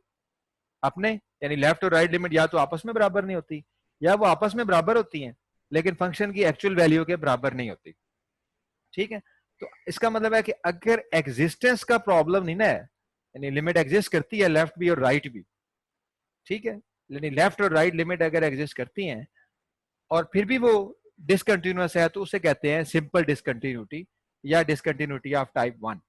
अपने, यानी लेफ्ट और राइट लिमिट या तो आपस में बराबर नहीं होती, या वो आपस में बराबर होती हैं लेकिन फंक्शन की एक्चुअल वैल्यू के बराबर नहीं होती, ठीक है। तो इसका मतलब है कि अगर एग्जिस्टेंस का प्रॉब्लम नहीं ना है, यानी लिमिट एग्जिस्ट करती है लेफ्ट भी और राइट भी, ठीक है, यानी लेफ्ट और राइट लिमिट अगर एग्जिस्ट करती हैं और फिर भी वो डिसकंटिन्यूअस है, तो उसे कहते हैं सिंपल डिसकंटिन्यूटी या डिसकंटिन्यूटी ऑफ टाइप 1।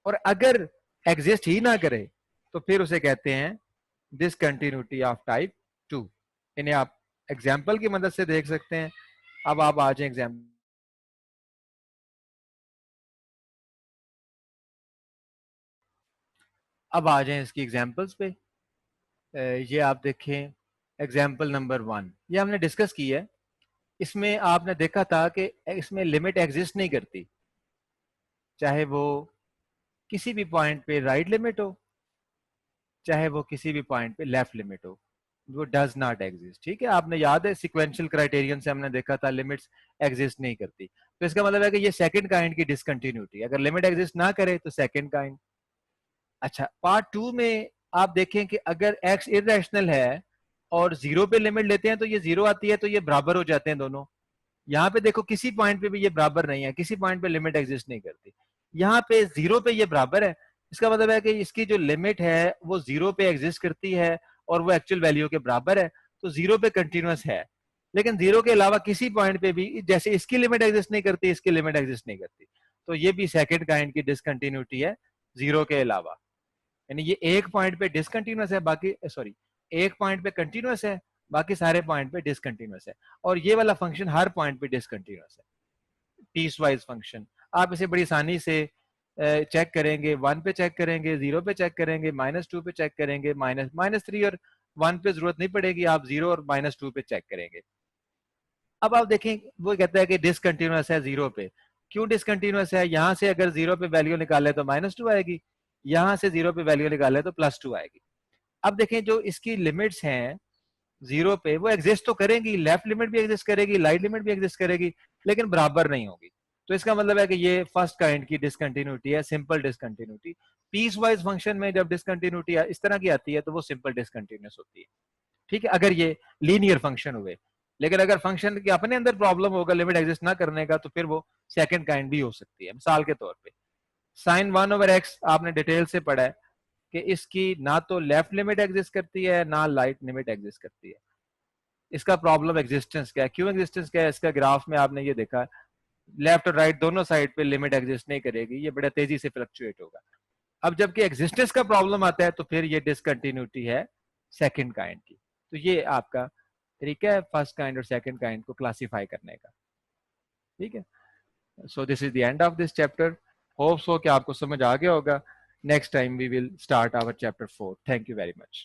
और अगर एग्जिस्ट ही ना करे तो फिर उसे कहते हैं डिसकंटिन्यूटी ऑफ टाइप 2। इन्हें आप एग्जाम्पल की मदद से देख सकते हैं। अब आप आ जाए एग्जाम्पल, अब आ जाए इसकी एग्जाम्पल्स पे। ये आप देखें एग्जाम्पल नंबर 1, ये हमने डिस्कस की है। इसमें आपने देखा था कि इसमें लिमिट एग्जिस्ट नहीं करती, चाहे वो किसी भी पॉइंट पे राइट लिमिट हो, चाहे वो किसी भी पॉइंट पे लेफ्ट लिमिट हो, वो डज नॉट एग्जिस्ट, ठीक है। आपने याद है सिक्वेंशियल क्राइटेरियन से हमने देखा था लिमिट्स एग्जिस्ट नहीं करती, तो इसका मतलब है कि ये सेकंड काइंड की डिसकंटिन्यूटी, अगर लिमिट एग्जिस्ट ना करे तो सेकंड काइंड। अच्छा, पार्ट 2 में आप देखें कि अगर x इरेशनल है और जीरो पे लिमिट लेते हैं तो ये जीरो आती है, तो ये बराबर हो जाते हैं दोनों। यहाँ पे देखो किसी पॉइंट पे भी ये बराबर नहीं है, किसी पॉइंट पे लिमिट एग्जिस्ट नहीं करती, यहाँ पे जीरो पे ये बराबर है। इसका मतलब है कि इसकी जो लिमिट है वो जीरो पे एग्जिस्ट करती है और वो एक्चुअल वैल्यू के बराबर है, तो जीरो पे कंटिन्यूअस है। लेकिन जीरो के अलावा किसी पॉइंट पे भी, जैसे इसकी लिमिट एग्जिस्ट नहीं करती, इसकी लिमिट एग्जिस्ट नहीं करती, तो ये भी सेकेंड काइंड की डिसकंटिन्यूटी है जीरो के अलावा। यानी ये एक पॉइंट पे डिसकंटिन्यूअस है, बाकी सॉरी एक पॉइंट पे कंटिन्यूअस है, बाकी सारे पॉइंट पे डिसकंटिन्यूअस है। और ये वाला फंक्शन हर पॉइंट पे डिसकंटिन्यूअस है, पीस वाइज फंक्शन। आप इसे बड़ी आसानी से चेक करेंगे, 1 पे चेक करेंगे, 0 पे चेक करेंगे, -2 पे चेक करेंगे, -3 और 1 पे जरूरत नहीं पड़ेगी, आप 0 और -2 पे चेक करेंगे। अब आप देखें वो कहता है कि डिसकंटिन्यूअस है 0 पे। क्यों डिसकंटिन्यूअस है, यहां से अगर 0 पे वैल्यू निकाले तो -2 आएगी, यहां से 0 पे वैल्यू निकाले तो +2 आएगी। अब देखें जो इसकी लिमिट्स हैं 0 पे, वो एग्जिस्ट तो करेंगी, लेफ्ट लिमिट भी एग्जिस्ट करेगी, राइट लिमिट भी एग्जिस्ट करेगी, लेकिन बराबर नहीं होगी। तो इसका मतलब है कि ये फर्स्ट काइंड की डिसकंटिन्यूटी है, simple discontinuity. Piecewise function में जब डिसकंटिन्यूटी इस तरह की आती है तो वो सिंपल डिसकंटिन्यूअस होती है, ठीक है, अगर ये लीनियर फंक्शन हुए। लेकिन अगर फंक्शन के अपने अंदर प्रॉब्लम होगा लिमिट एग्जिस्ट ना करने का, तो फिर वो सेकंड काइंड भी हो सकती है। मिसाल के तौर पे साइन 1/x आपने डिटेल से पढ़ा है कि इसकी ना तो लेफ्ट लिमिट एग्जिस्ट करती है ना राइट लिमिट एग्जिस्ट करती है। इसका प्रॉब्लम एग्जिस्टेंस क्या है, क्यों एग्जिस्टेंस क्या है, इसका ग्राफ में आपने ये देखा, लेफ्ट और राइट दोनों साइड पे लिमिट एग्जिस्ट नहीं करेगी, ये बड़ा तेजी से फ्लक्चुएट होगा। अब जबकि एग्जिस्टेंस का प्रॉब्लम आता है तो फिर ये डिसकंटिन्यूटी है सेकंड काइंड की। तो ये आपका तरीका है फर्स्ट काइंड और सेकंड काइंड को क्लासिफाई करने का, ठीक है। So this is the end of this chapter. Hope so कि आपको समझ आ गया होगा। Next time we will start our chapter 4। Thank you very much.